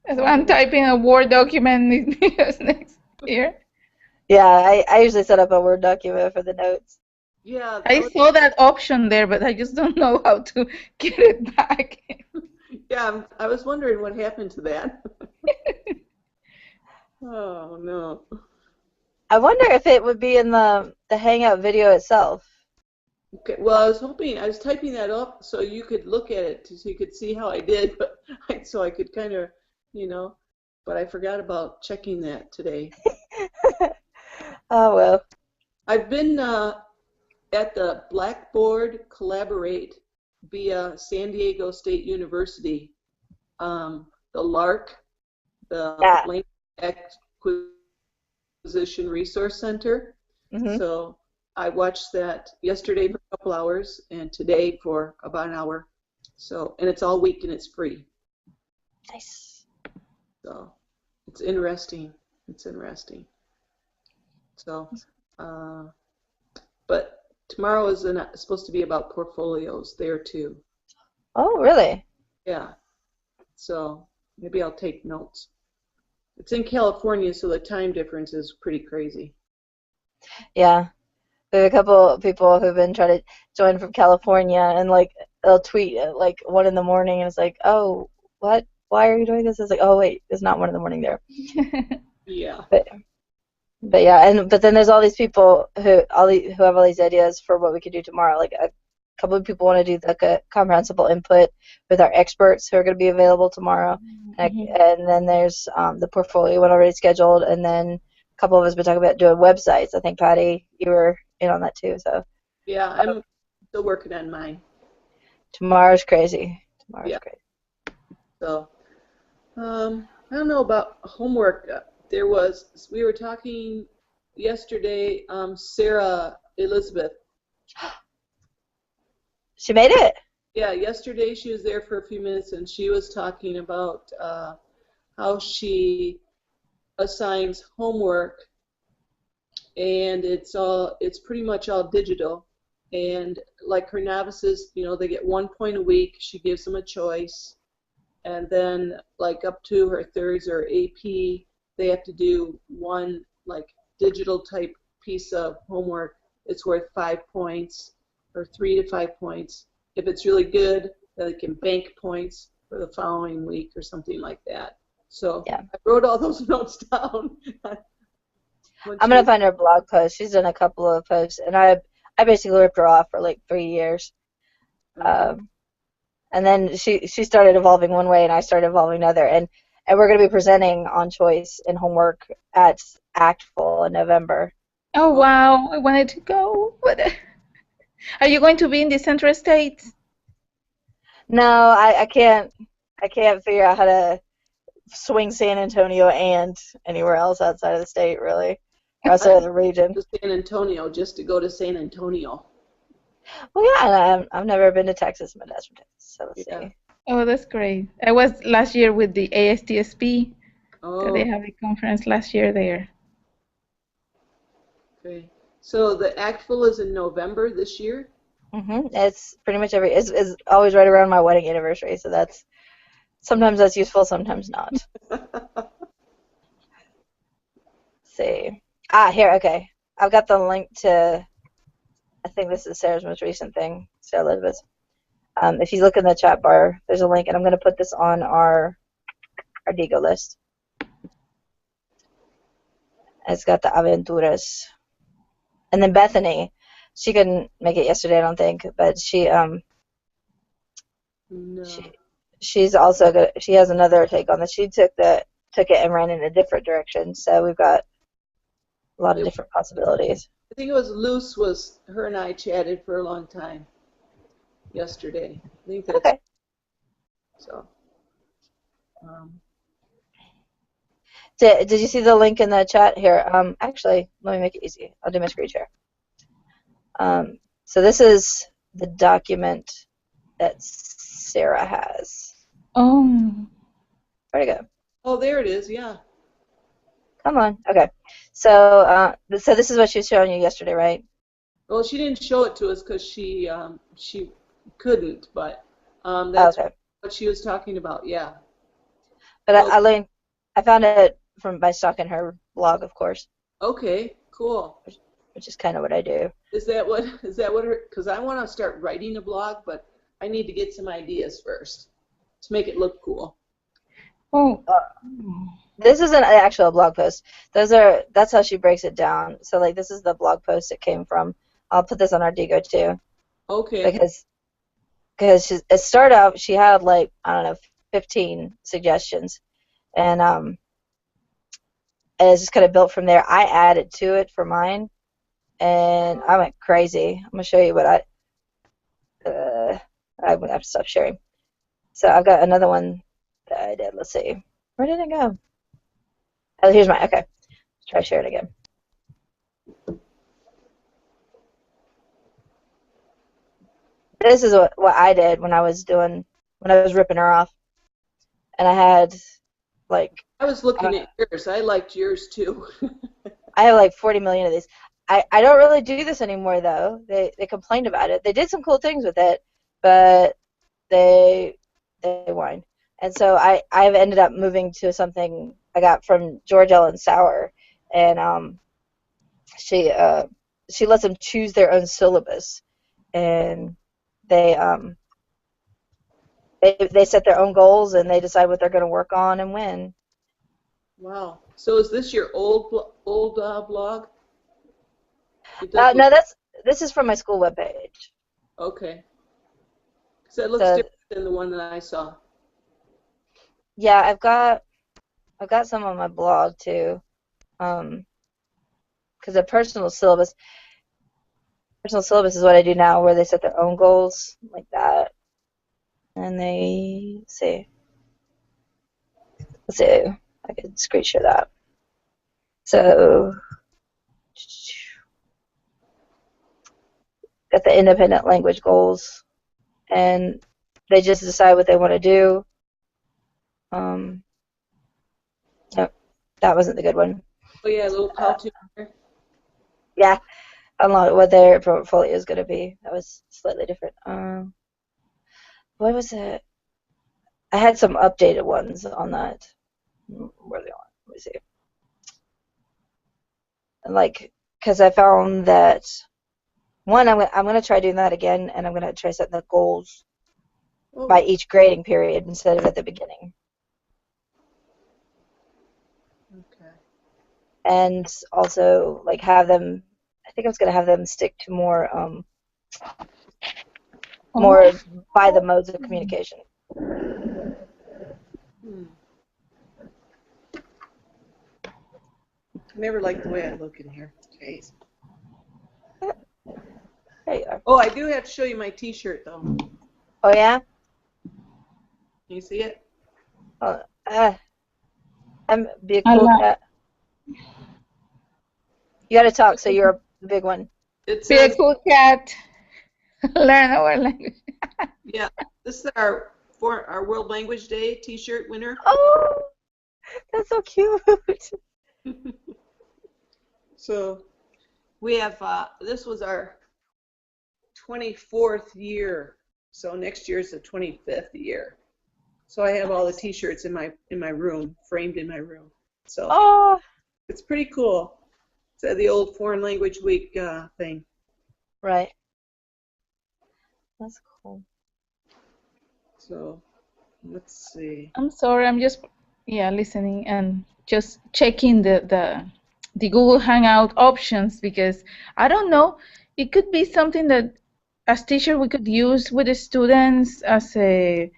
That's why I'm typing a Word document next year. Yeah, I usually set up a Word document for the notes. Yeah, I saw that option there, but I just don't know how to get it back. yeah. I was wondering what happened to that. Oh no. I wonder if it would be in the hangout video itself. Okay. Well, I was typing that up so you could look at it, so you could see how I did, but so I could kind of, you know, but I forgot about checking that today. Oh well. I've been at the Blackboard Collaborate via San Diego State University, the LARC, the Yeah. Link Acquisition Resource Center. Mhm. So I watched that yesterday for a couple hours and today for about an hour. So, and it's all week and it's free. Nice. So it's interesting. It's interesting. So, uh, but tomorrow is supposed to be about portfolios there too. Oh, really? Yeah. So maybe I'll take notes. It's in California, so the time difference is pretty crazy. Yeah. We have a couple of people who've been trying to join from California, and like they'll tweet at like 1 in the morning, and it's like, oh, what? Why are you doing this? It's like, oh wait, it's not 1 in the morning there. Yeah. But But yeah, and but then there's all these people who have all these ideas for what we could do tomorrow. Like a couple of people want to do like a comprehensible input with our experts who are going to be available tomorrow, Mhm. and then there's the portfolio one already scheduled, and then a couple of us been talking about doing websites. I think Patty, you were in on that too. So Yeah, uh, I'm still working on mine. tomorrow's crazy. Tomorrow's Yeah. crazy. So, I don't know about homework. We were talking yesterday, Sarah Elizabeth. She made it. Yeah, yesterday she was there for a few minutes and she was talking about how she assigns homework and it's pretty much all digital. And like her novices, they get 1 point a week. She gives them a choice. And then like up to her thirds or AP, they have to do one like digital type piece of homework. It's worth 5 points or 3 to 5 points. If it's really good, then they can bank points for the following week or something like that. So Yeah. I wrote all those notes down. I'm gonna find her blog post. She's done a couple of posts, and I basically ripped her off for like 3 years. Okay. And then she started evolving one way, and I started evolving another. And we're gonna be presenting on choice in homework at ACTFul in November. Oh wow, I wanted to go. But are you going to be in the Central States? No, I can't. I can't figure out how to swing San Antonio and anywhere else outside of the state, really, or outside of the region. To San Antonio just to go to San Antonio. Well, yeah, and I've never been to Texas. My dad's from Texas, so let's Yeah. see. Oh, that's great. I was last year with the ASTSP. Oh, They have a conference last year there. okay. So the ACTFul is in November this year? It's pretty much it's always right around my wedding anniversary, so sometimes that's useful, sometimes not. Let's see. Here, okay. I've got the link to, I think this is Sarah's most recent thing, Sarah Elizabeth. If you look in the chat bar, there's a link, and I'm going to put this on our Digo list. It's got the Aventuras. And then Bethany, she couldn't make it yesterday, I don't think, but No. she's also good. She has another take on this. She took it and ran in a different direction. So we've got a lot of different possibilities. I think it was Luce her and I chatted for a long time yesterday. I think that's Okay. so. Did you see the link in the chat here? Actually, let me make it easy. I'll do my screen share. So this is the document that Sarah has. Oh. Where'd it go? Oh, there it is. Yeah. Come on. Okay. So this is what she was showing you yesterday, right? Well, she didn't show it to us because she couldn't, but that's Okay. what she was talking about. Yeah. But I found it by stalking her blog, of course. Okay. Cool. Which is kind of what I do. Is that what her? Because I want to start writing a blog, but I need to get some ideas first to make it look cool. Oh. This isn't an actual blog post. That's how she breaks it down. So like this is the blog post it came from. I'll put this on our Digo too. Okay. Because it started out she had like I don't know 15 suggestions, and it's just kind of built from there. I added to it for mine, and I went crazy. I'm gonna show you what I'm gonna have to stop sharing. So I've got another one that I did. Let's see. Where did it go? Oh, here's mine. Okay. Let's try sharing again. This is what I did when I was ripping her off. And I had like I was looking at yours. I liked yours too. I have like 40 million of these. I don't really do this anymore though. They complained about it. They did some cool things with it, but they whined. And so I've ended up moving to something I got from George Ellen Sauer, and she lets them choose their own syllabus, and they set their own goals and they decide what they're going to work on and when. Wow. So is this your old blog? No, this is from my school webpage. Okay. So it looks different than the one that I saw. Yeah, I've got some on my blog too, because the personal syllabus is what I do now, where they set their own goals like that, and they see. let's see, I could screen share that. So, got the independent language goals, and they just decide what they want to do. Nope, that wasn't the good one. Oh yeah, a little cartoon there. Yeah, unlock what their portfolio is going to be. That was slightly different. What was it? I had some updated ones on that. Where are they on? Let me see. And like, because I found that one, I'm gonna try doing that again, and I'm gonna try setting the goals by Oh, each grading period instead of at the beginning. okay. And also like have them. I think I was gonna have them stick to more Oh, by the modes of communication. Hmm. I never liked the way I look in here. Jeez. There you are. Oh, I do have to show you my T-shirt though. Can Oh yeah. you see it? Oh, I'm be a I cool like cat. You gotta talk, so you're a big one. It be a says, cool cat. Learn our language. yeah, this is our World Language Day T-shirt winner. Oh, that's so cute. So we have this was our 24th year. So next year is the 25th year. So I have all the T-shirts in my room, framed in my room. So Oh, it's pretty cool. It's the old Foreign Language Week thing. right. That's cool. So let's see. I'm sorry, I'm just listening and just checking the Google Hangout options because I don't know. It could be something that as teacher we could use with the students as a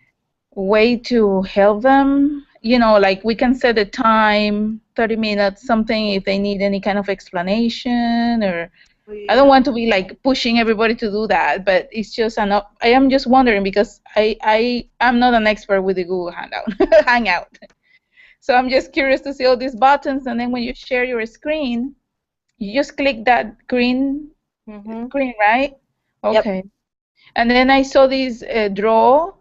way to help them. You know, like we can set a time, 30 minutes, something if they need any kind of explanation or Oh I don't yeah. want to be like pushing everybody to do that, but it's just an I am just wondering because I'm not an expert with the Google Hangout. So I'm just curious to see all these buttons, and then when you share your screen, you just click that green Mhm. screen, right? Yep. Okay. And then I saw this draw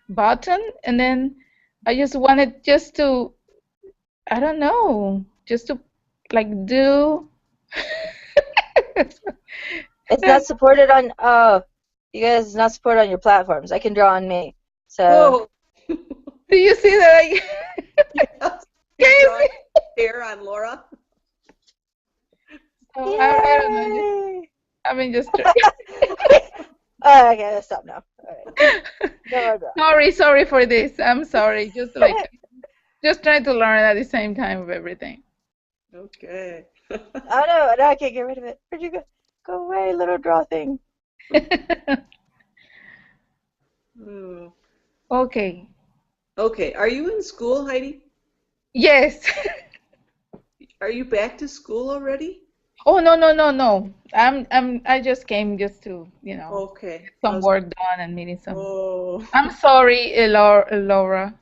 button, and then I just wanted just to I don't know, just to like do. It's not supported on. Oh, you guys, it's not supported on your platforms. I can draw on me. So Whoa. Do you see that? Yes. You're drawing Crazy. hair on Laura. So I don't know. yay! I mean, just Oh, okay, let's stop now. All right. No more draw. sorry for this. I'm sorry. Just like just trying to learn at the same time of everything. Okay. Oh no, no, I can't get rid of it. Where'd you go? Go away, little draw thing. Oh. Okay. Okay. Are you in school, Heidi? Yes. Are you back to school already? Oh no. I just came just to Okay. get some work done and meeting some. Oh. I'm sorry, Laura.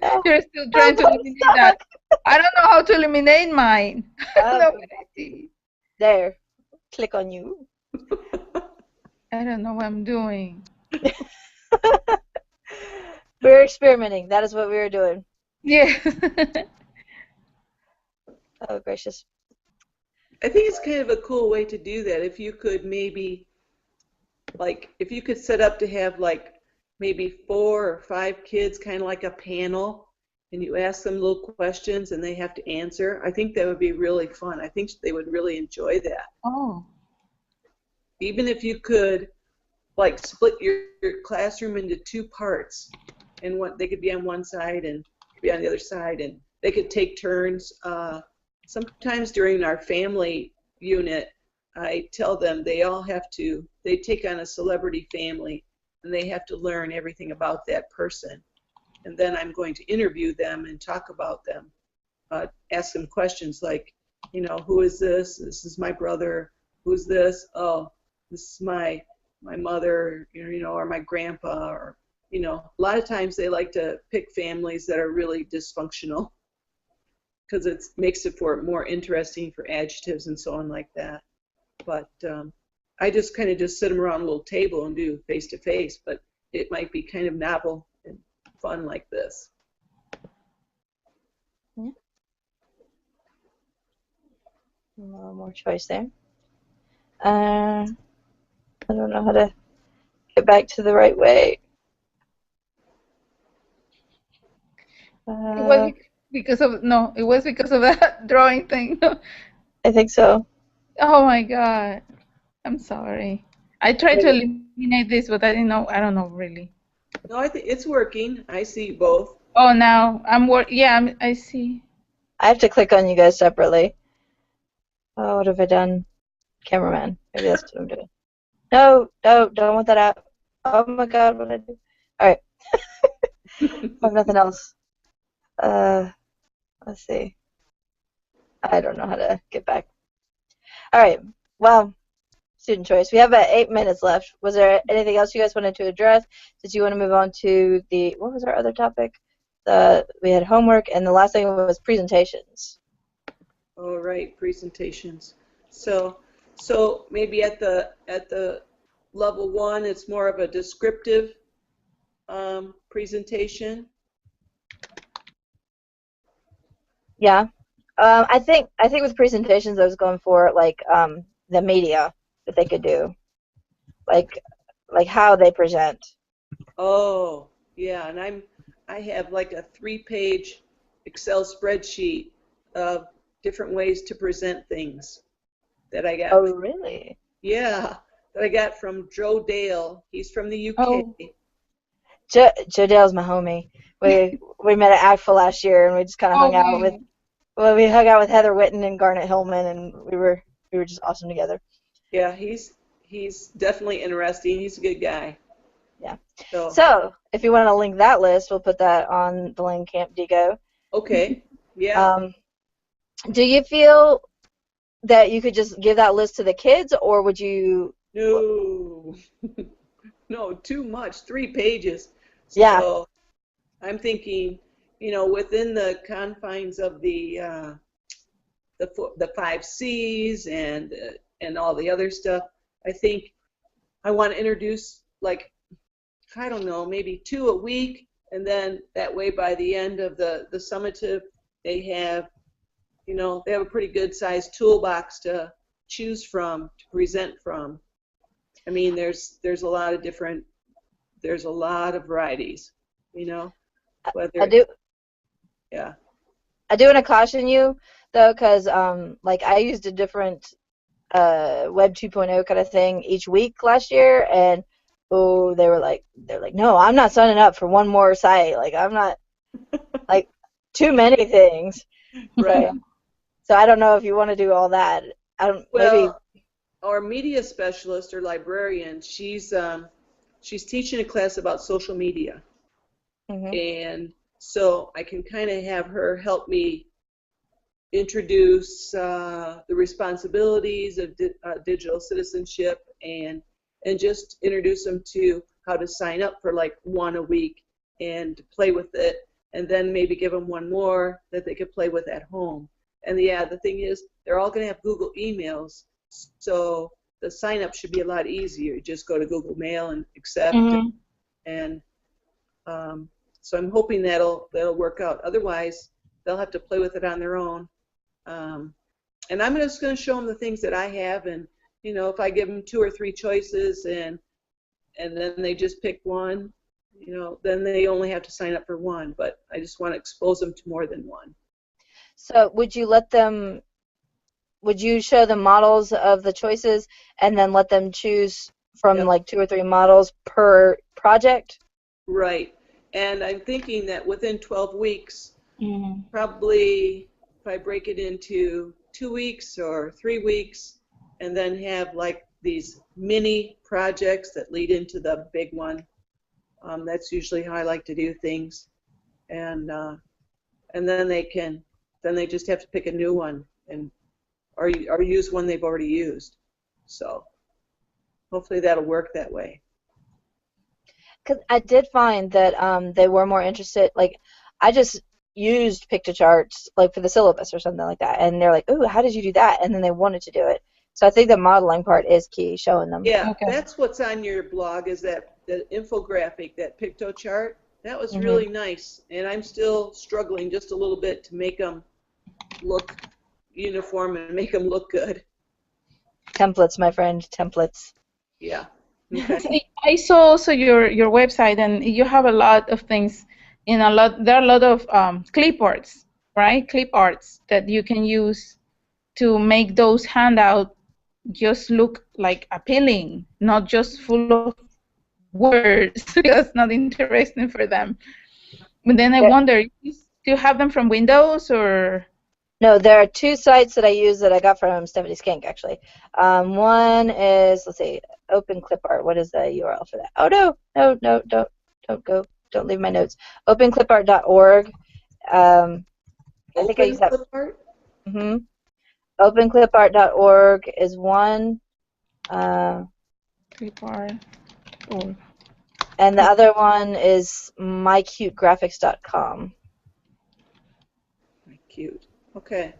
Ah, You're still trying to I'm eliminate that. stuck. I don't know how to eliminate mine. I don't Um, know what I see. there. Click on you. I don't know what I'm doing. We're experimenting. That is what we were doing. Yeah. Oh gracious. I think it's kind of a cool way to do that. If you could maybe, like, if you could set up to have like maybe 4 or 5 kids, kind of like a panel, and you ask them little questions and they have to answer. I think that would be really fun. I think they would really enjoy that. Oh. Even if you could, like, split your classroom into 2 parts, and they could be on one side and be on the other side, and they could take turns. Sometimes during our family unit, I tell them they take on a celebrity family, and they have to learn everything about that person. And then I'm going to interview them and talk about them, ask them questions like, who is this? This is my brother. Who's this? Oh, this is my mother, or my grandpa, or you know, a lot of times they like to pick families that are really dysfunctional because it makes it for more interesting for adjectives and so on like that. But I just kind of just sit them around a little table and do face to face, but it might be kind of novel and fun like this. Yeah. A little more choice there. I don't know how to get back to the right way. It was because of no. It was because of that drawing thing. I think so. Oh my God. I'm sorry. I tried to eliminate this, but I didn't know. I don't know really. No, I think it's working. I see both. Oh, now I'm Yeah, I see. I have to click on you guys separately. Oh, what have I done? Cameraman. Maybe that's what I'm doing. No, no, don't want that app. Oh my God, what did I do? All right. I have nothing else. Let's see. I don't know how to get back. All right. Well, student choice. We have about 8 minutes left. Was there anything else you guys wanted to address? Did you want to move on to what was our other topic? We had homework, and the last thing was presentations. All right, presentations. So maybe at the level 1, it's more of a descriptive presentation. Yeah. I think with presentations, I was going for like the media that they could do, like how they present. Oh, yeah, and I have like a 3-page Excel spreadsheet of different ways to present things that I got. Oh, really? Yeah, that I got from Joe Dale. He's from the UK. Oh. Joe Dale's my homie. We met at ACFA last year, and we just kind of hung out with. Well, we hung out with Heather Witten and Garnet Hillman, and we were just awesome together. Yeah, he's definitely interesting. He's a good guy. Yeah. So if you want to link that list, we'll put that on the LangCamp Digo. Okay. Yeah. Do you feel that you could just give that list to the kids, or would you? No. No, too much. 3 pages. Yeah. So I'm thinking, you know, within the confines of the 5 C's and all the other stuff, I think I want to introduce, like, I don't know, maybe 2 a week, and then that way by the end of the summative, they have, you know, they have a pretty good sized toolbox to choose from, to present from. I mean, there's a lot of varieties, you know. I do. Yeah. I do want to caution you though, because like I used a different Web 2.0 kind of thing each week last year, and they're like, no, I'm not signing up for one more site. Like I'm not, like too many things. Right. So I don't know if you want to do all that. Maybe. Our media specialist or librarian, she's teaching a class about social media, and so I can kind of have her help me introduce the responsibilities of digital citizenship and just introduce them to how to sign up for like 1 a week and play with it, and then maybe give them 1 more that they could play with at home. And yeah, the thing is, they're all going to have Google emails, so the sign up should be a lot easier. You just go to Google Mail and accept, and so I'm hoping that'll work out. Otherwise, they'll have to play with it on their own. And I'm just going to show them the things that I have, and you know, if I give them 2 or 3 choices, and then they just pick one, you know, then they only have to sign up for 1. But I just want to expose them to more than 1. So would you show them models of the choices and then let them choose from like 2 or 3 models per project? Right. And I'm thinking that within 12 weeks, probably if I break it into 2 weeks or 3 weeks, and then have like these mini projects that lead into the big one. That's usually how I like to do things. And then they just have to pick a new one or use one they've already used. So hopefully that'll work that way. 'Cause I did find that they were more interested. Like, I just used Pictocharts like for the syllabus or something like that, and they're like, "Ooh, how did you do that?" And then they wanted to do it. So I think the modeling part is key, showing them. Yeah, Okay. that's what's on your blog is that the infographic, that picto chart. That was Hmm. really nice, and I'm still struggling just a little bit to make them look uniform and make them look good. Templates, my friend, templates. Yeah. Okay. So I saw also your website, and you have a lot of things in a lot. There are a lot of clip arts, right? Clip arts that you can use to make those handouts just look like appealing, not just full of words. That's not interesting for them. But then I There, wonder, do you have them from Windows or? no, there are two sites that I use that I got from Stephanie Skank, actually. One is, let's see, Open Clip Art. What is the URL for that? Oh, no, no, no, don't go, don't leave my notes. OpenClipArt.org. I think I Open use that. clip art? Mm-hmm. OpenClipArt.org is one. Uh, Clip art or and the other one is mycutegraphics.com. Cute. Okay.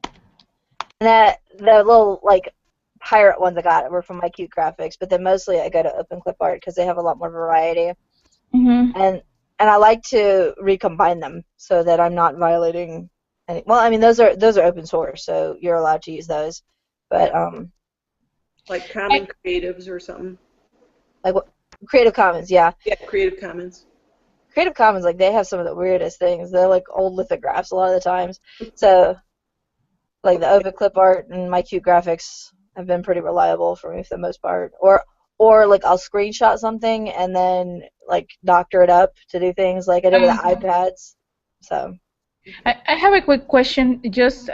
And that the little like pirate ones I got were from MyCute Graphics, but then mostly I go to OpenClipArt because they have a lot more variety. Mm-hmm. And I like to recombine them so that I'm not violating any. Well, I mean those are open source, so you're allowed to use those. But Like Common Creatives or something. like what, Creative Commons, yeah. Yeah, Creative Commons. Creative Commons, like they have some of the weirdest things. They're like old lithographs a lot of the times. So like the Open Clip Art and MyCute Graphics have been pretty reliable for me for the most part. Or like I'll screenshot something and then like doctor it up to do things like I did with the iPads. So I have a quick question, just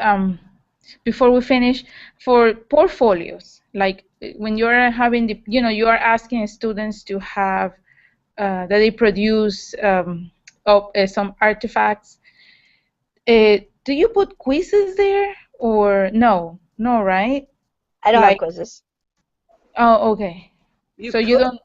before we finish, for portfolios. Like when you're having the, you are asking students to have that they produce some artifacts. Do you put quizzes there or no? No, right? I don't have Like, quizzes. oh, okay. You So you could. don't,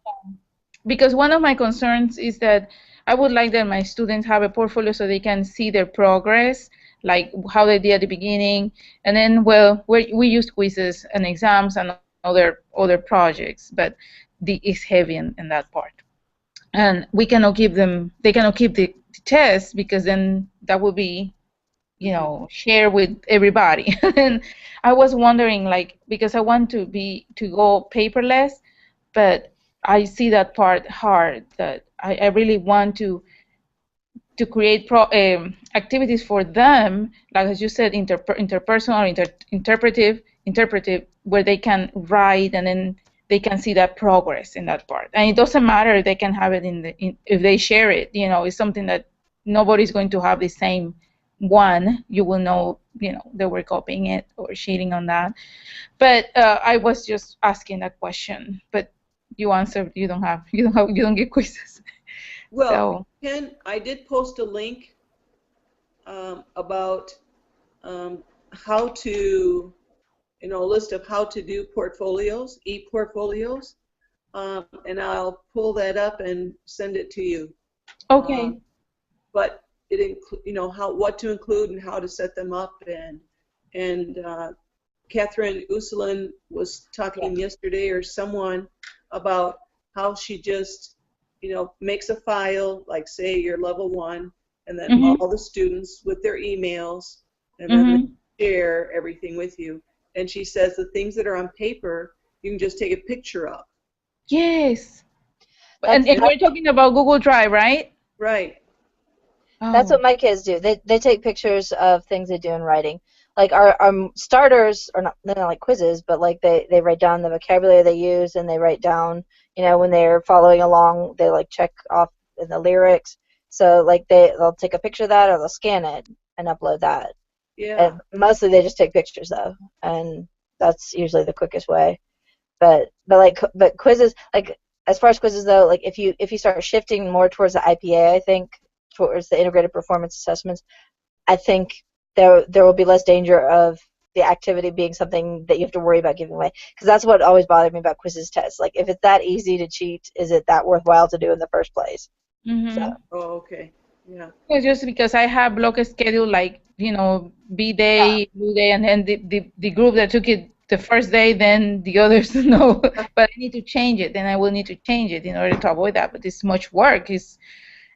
because one of my concerns is that I would like that my students have a portfolio so they can see their progress, like how they did at the beginning, and then well, we use quizzes and exams and other projects, but it's heavy in that part, and we cannot give them, they cannot keep the test because then that would be share with everybody. And I was wondering, like, because I want to go paperless, but I see that part hard, that I really want to create activities for them, like as you said, interpersonal, interpretive, where they can write and then they can see that progress in that part. And it doesn't matter, they can have it if they share it, it's something that nobody's going to have the same one. You will know, they were copying it or cheating on that. But I was just asking that question, but you answered, you don't get quizzes. Well, So Ken, I did post a link about how to, a list of how to do portfolios, e-portfolios, and I'll pull that up and send it to you. okay. But it what to include and how to set them up, and Catherine Uselin was talking yesterday or someone about how she just makes a file, like say you're level 1, and then Mm-hmm. all the students with their emails, and then Mm-hmm. they share everything with you. And she says the things that are on paper, you can just take a picture of. Yes. That's And you're talking about Google Drive, right? Right. That's Oh. what my kids do. They take pictures of things they do in writing. Like our starters are not, they're not like quizzes, but like they write down the vocabulary they use and they write down, when they're following along, they like check off in the lyrics. So like they'll take a picture of that or they'll scan it and upload that. Yeah. And mostly they just take pictures though, and that's usually the quickest way. But quizzes, like as far as quizzes though, like if you start shifting more towards the IPA, I think towards the integrated performance assessments, I think there will be less danger of the activity being something that you have to worry about giving away. Because that's what always bothered me about quizzes tests. Like, if it's that easy to cheat, is it that worthwhile to do in the first place? So, Mm-hmm. Oh, okay. Yeah. It's just because I have block a schedule like, B yeah. day, blue day, and then the group that took it the first day, then the others no. But I need to change it, then I will need to change it in order to avoid that. But it's much work.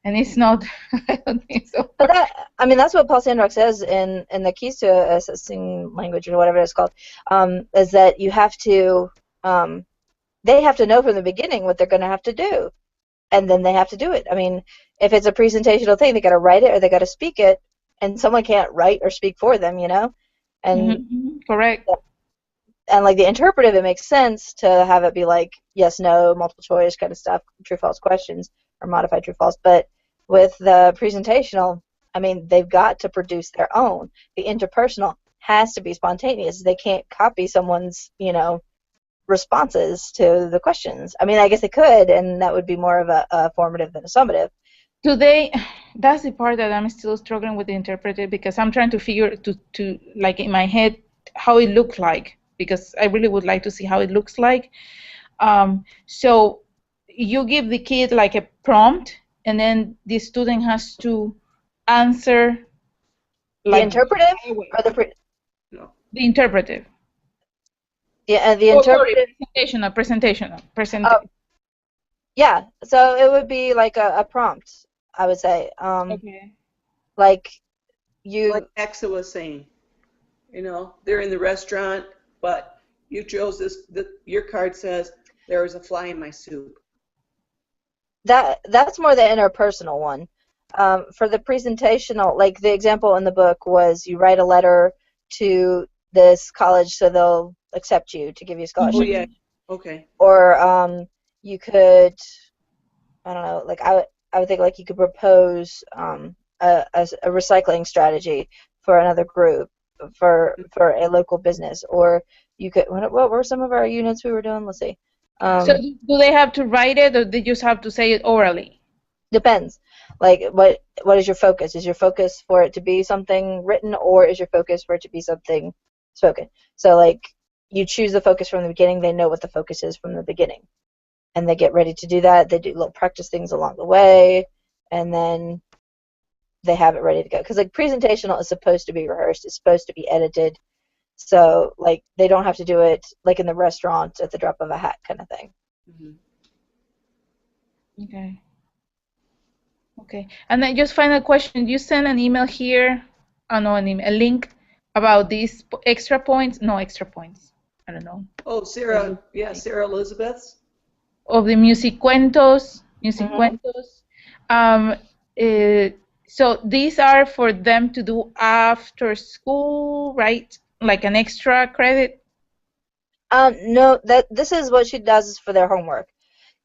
And it's not, I don't think so. But that's what Paul Sandrock says in the Keys to Assessing Language or whatever it's called, is that you have to, they have to know from the beginning what they're going to have to do, and then they have to do it. I mean, if it's a presentational thing, they got to write it or they got to speak it, and someone can't write or speak for them, and Mm-hmm. Correct. and like the interpretive, it makes sense to have it be like yes, no, multiple choice kind of stuff, true, false questions, or modified true, false. But with the presentational, I mean, they've got to produce their own. The interpersonal has to be spontaneous. They can't copy someone's, responses to the questions. I mean, I guess they could, and that would be more of a formative than a summative. Today, that's the part that I'm still struggling with the interpreter because I'm trying to figure to like in my head how it looks like because I really would like to see how it looks like. So you give the kid like a prompt, and then the student has to answer The like interpretive right away. or No. The interpretive. the Oh, sorry, interpretive. presentational. Yeah, so it would be like a prompt, I would say. Okay. Like Like you Axa was saying, they're in the restaurant, but you chose this. Your card says there was a fly in my soup. that's more the interpersonal one. For the presentational, like the example in the book was you write a letter to this college so they'll accept you to give you a Oh scholarship. yeah. Okay. Or you could, I don't know, like I would think like you could propose a recycling strategy for another group for a local business, or you could what were some of our units we were doing? Let's see. So Um, do they have to write it or they just have to say it orally? Depends. Like what is your focus? Is your focus for it to be something written, or is your focus for it to be something spoken? So like you choose the focus from the beginning, they know what the focus is from the beginning. And they get ready to do that. They do little practice things along the way, and then they have it ready to go. Because like presentational is supposed to be rehearsed, it's supposed to be edited, so like they don't have to do it like in the restaurant at the drop of a hat kind of thing. Mhm. Okay. Okay. And then just final question. You send an email here, no, a link about these extra points. No extra points. I don't know. Oh, Sarah. Yeah, Sarah Elizabeth's. Of the music cuentos, Mm-hmm. Um, uh, so these are for them to do after school, right? Like an extra credit. No, that this is what she does for their homework.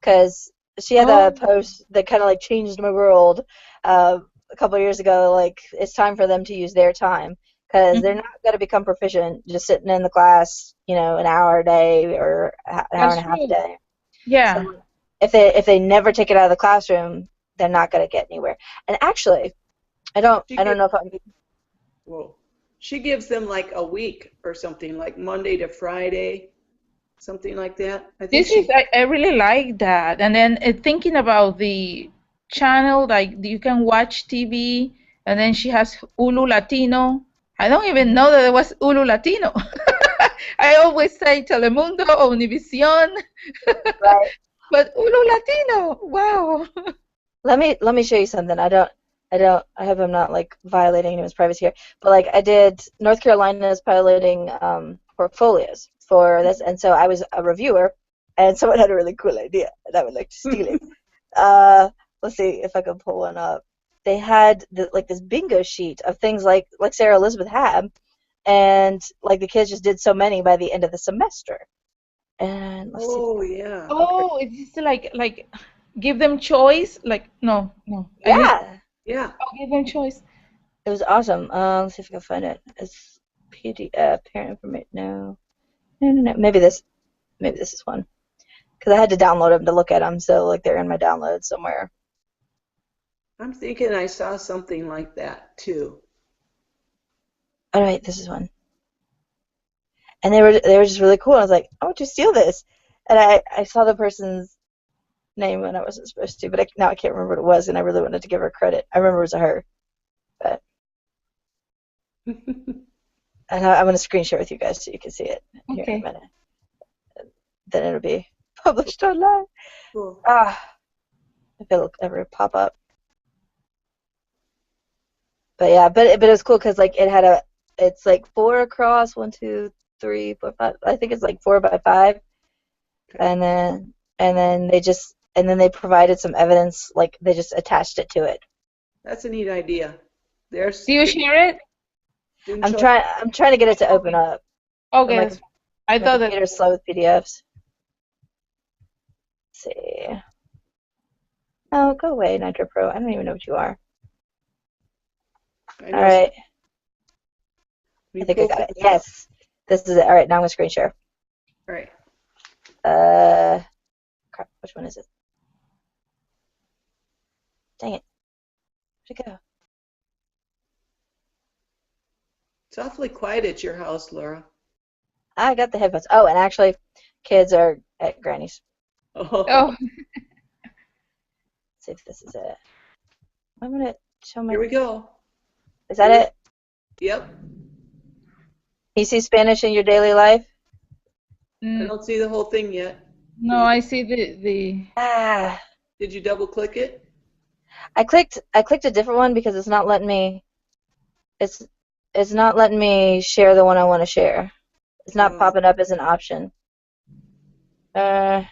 Because she had a Oh. post that kind of like changed my world a couple of years ago. Like it's time for them to use their time because they're Mhm. not going to become proficient just sitting in the class, an hour a day or an hour and That's a half a true. day. Yeah. So if they never take it out of the classroom, they're not going to get anywhere. And actually, She I don't gives. know if I'm Whoa. She gives them like a week or something, like Monday to Friday, something like that. I think This is she. I really like that. And then thinking about the channel, like you can watch TV, and then she has Hulu Latino. I don't even know that it was Hulu Latino. I always say Telemundo or Univision, right. but Hulu Latino. Wow. Let me show you something. I hope I'm not like violating anyone's privacy here. But like I did, North Carolina is piloting portfolios for this, and so I was a reviewer, and someone had a really cool idea, and I would like to steal it. Uh, let's see if I can pull one up. They had like this bingo sheet of things like Sarah Elizabeth had, and like the kids just did so many by the end of the semester. And let's see. Oh yeah. Okay. Oh, it's just like give them choice. Like no. I didn't. Yeah, Yeah. Oh, give them choice. it was awesome. Let's see if I can find it. It's PDF parent information. No. No, no, no. Maybe this is one. Because I had to download them to look at them, so like they're in my downloads somewhere. I'm thinking I saw something like that too. All right, this is one. and they were just really cool. I was like, "Oh, would you steal this?" And I saw the person's name when I wasn't supposed to, but now I can't remember what it was, and I really wanted to give her credit. I remember it was a her, but and I'm going to screen share with you guys so you can see it here in a Okay. minute. Then it'll be published online. Cool. If it'll ever pop up. But yeah, but it was cool because like it's like 4 across, 1, 2, 3, 4, 5. I think it's like 4 by 5, and then they provided some evidence, like they just attached it to it. That's a neat idea. There's. Do you share it? I'm trying to get it to open up. Okay. My, I my thought that. computer's slow with PDFs. Let's see. Oh, go away, Nitro Pro. I don't even know what you are. I All right. We I think I pulled got it. that. Yes. This is it. All right, now I'm going to screen share. All right. Crap, which one is it? Dang it. Where'd it go? It's awfully quiet at your house, Laura. I got the headphones. Oh, and actually, kids are at Granny's. Oh. Let's see if this is it. I'm going to show my... Here we go. Is that it? Yep. You see Spanish in your daily life? I don't see the whole thing yet. No, I see the. Did you double click it? I clicked a different one because it's not letting me... It's not letting me share the one I want to share. It's not popping up as an option. Man.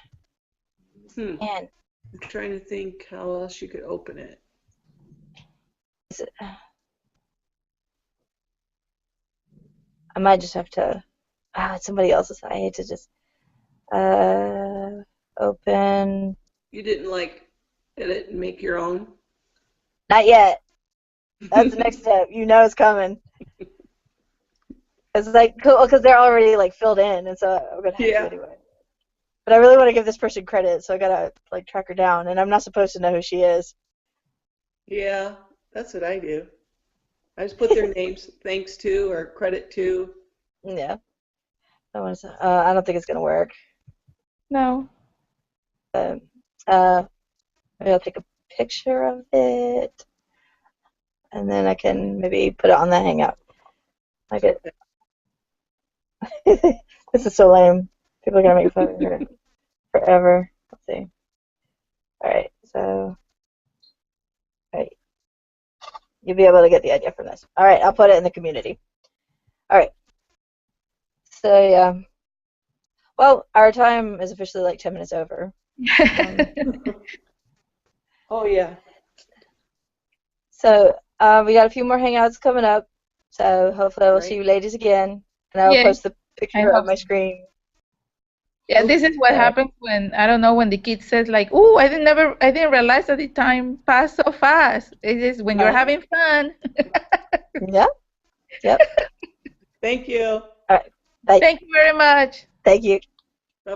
I'm trying to think how else you could open it. Is it... I might just have to... it's somebody else's. I hate to just... open... You didn't like edit and make your own? Not yet. That's the next step. You know it's coming. It's like cool because they're already like filled in, and so I'm gonna have to anyway. But I really want to give this person credit, so I gotta like track her down, and I'm not supposed to know who she is. Yeah, that's what I do. I just put their names, thanks to or credit to. Yeah. I don't think it's gonna work. No. Maybe I'll take a picture of it, and then I can maybe put it on the Hangout. Like it. This is so lame. People are gonna make fun of her forever. Let's see. All right, so all right, you'll be able to get the idea from this. All right, I'll put it in the community. All right. So yeah. Well, our time is officially like 10 minutes over. Oh yeah. So we got a few more Hangouts coming up. So hopefully we'll see you ladies again, and I'll post the picture of my screen. Yeah, this is what happens when I don't know when the kid says like, "Ooh, I didn't realize that the time passed so fast." It is when you're having fun. Yeah. Yep. Thank you. All right. Bye. Thank you very much. Thank you.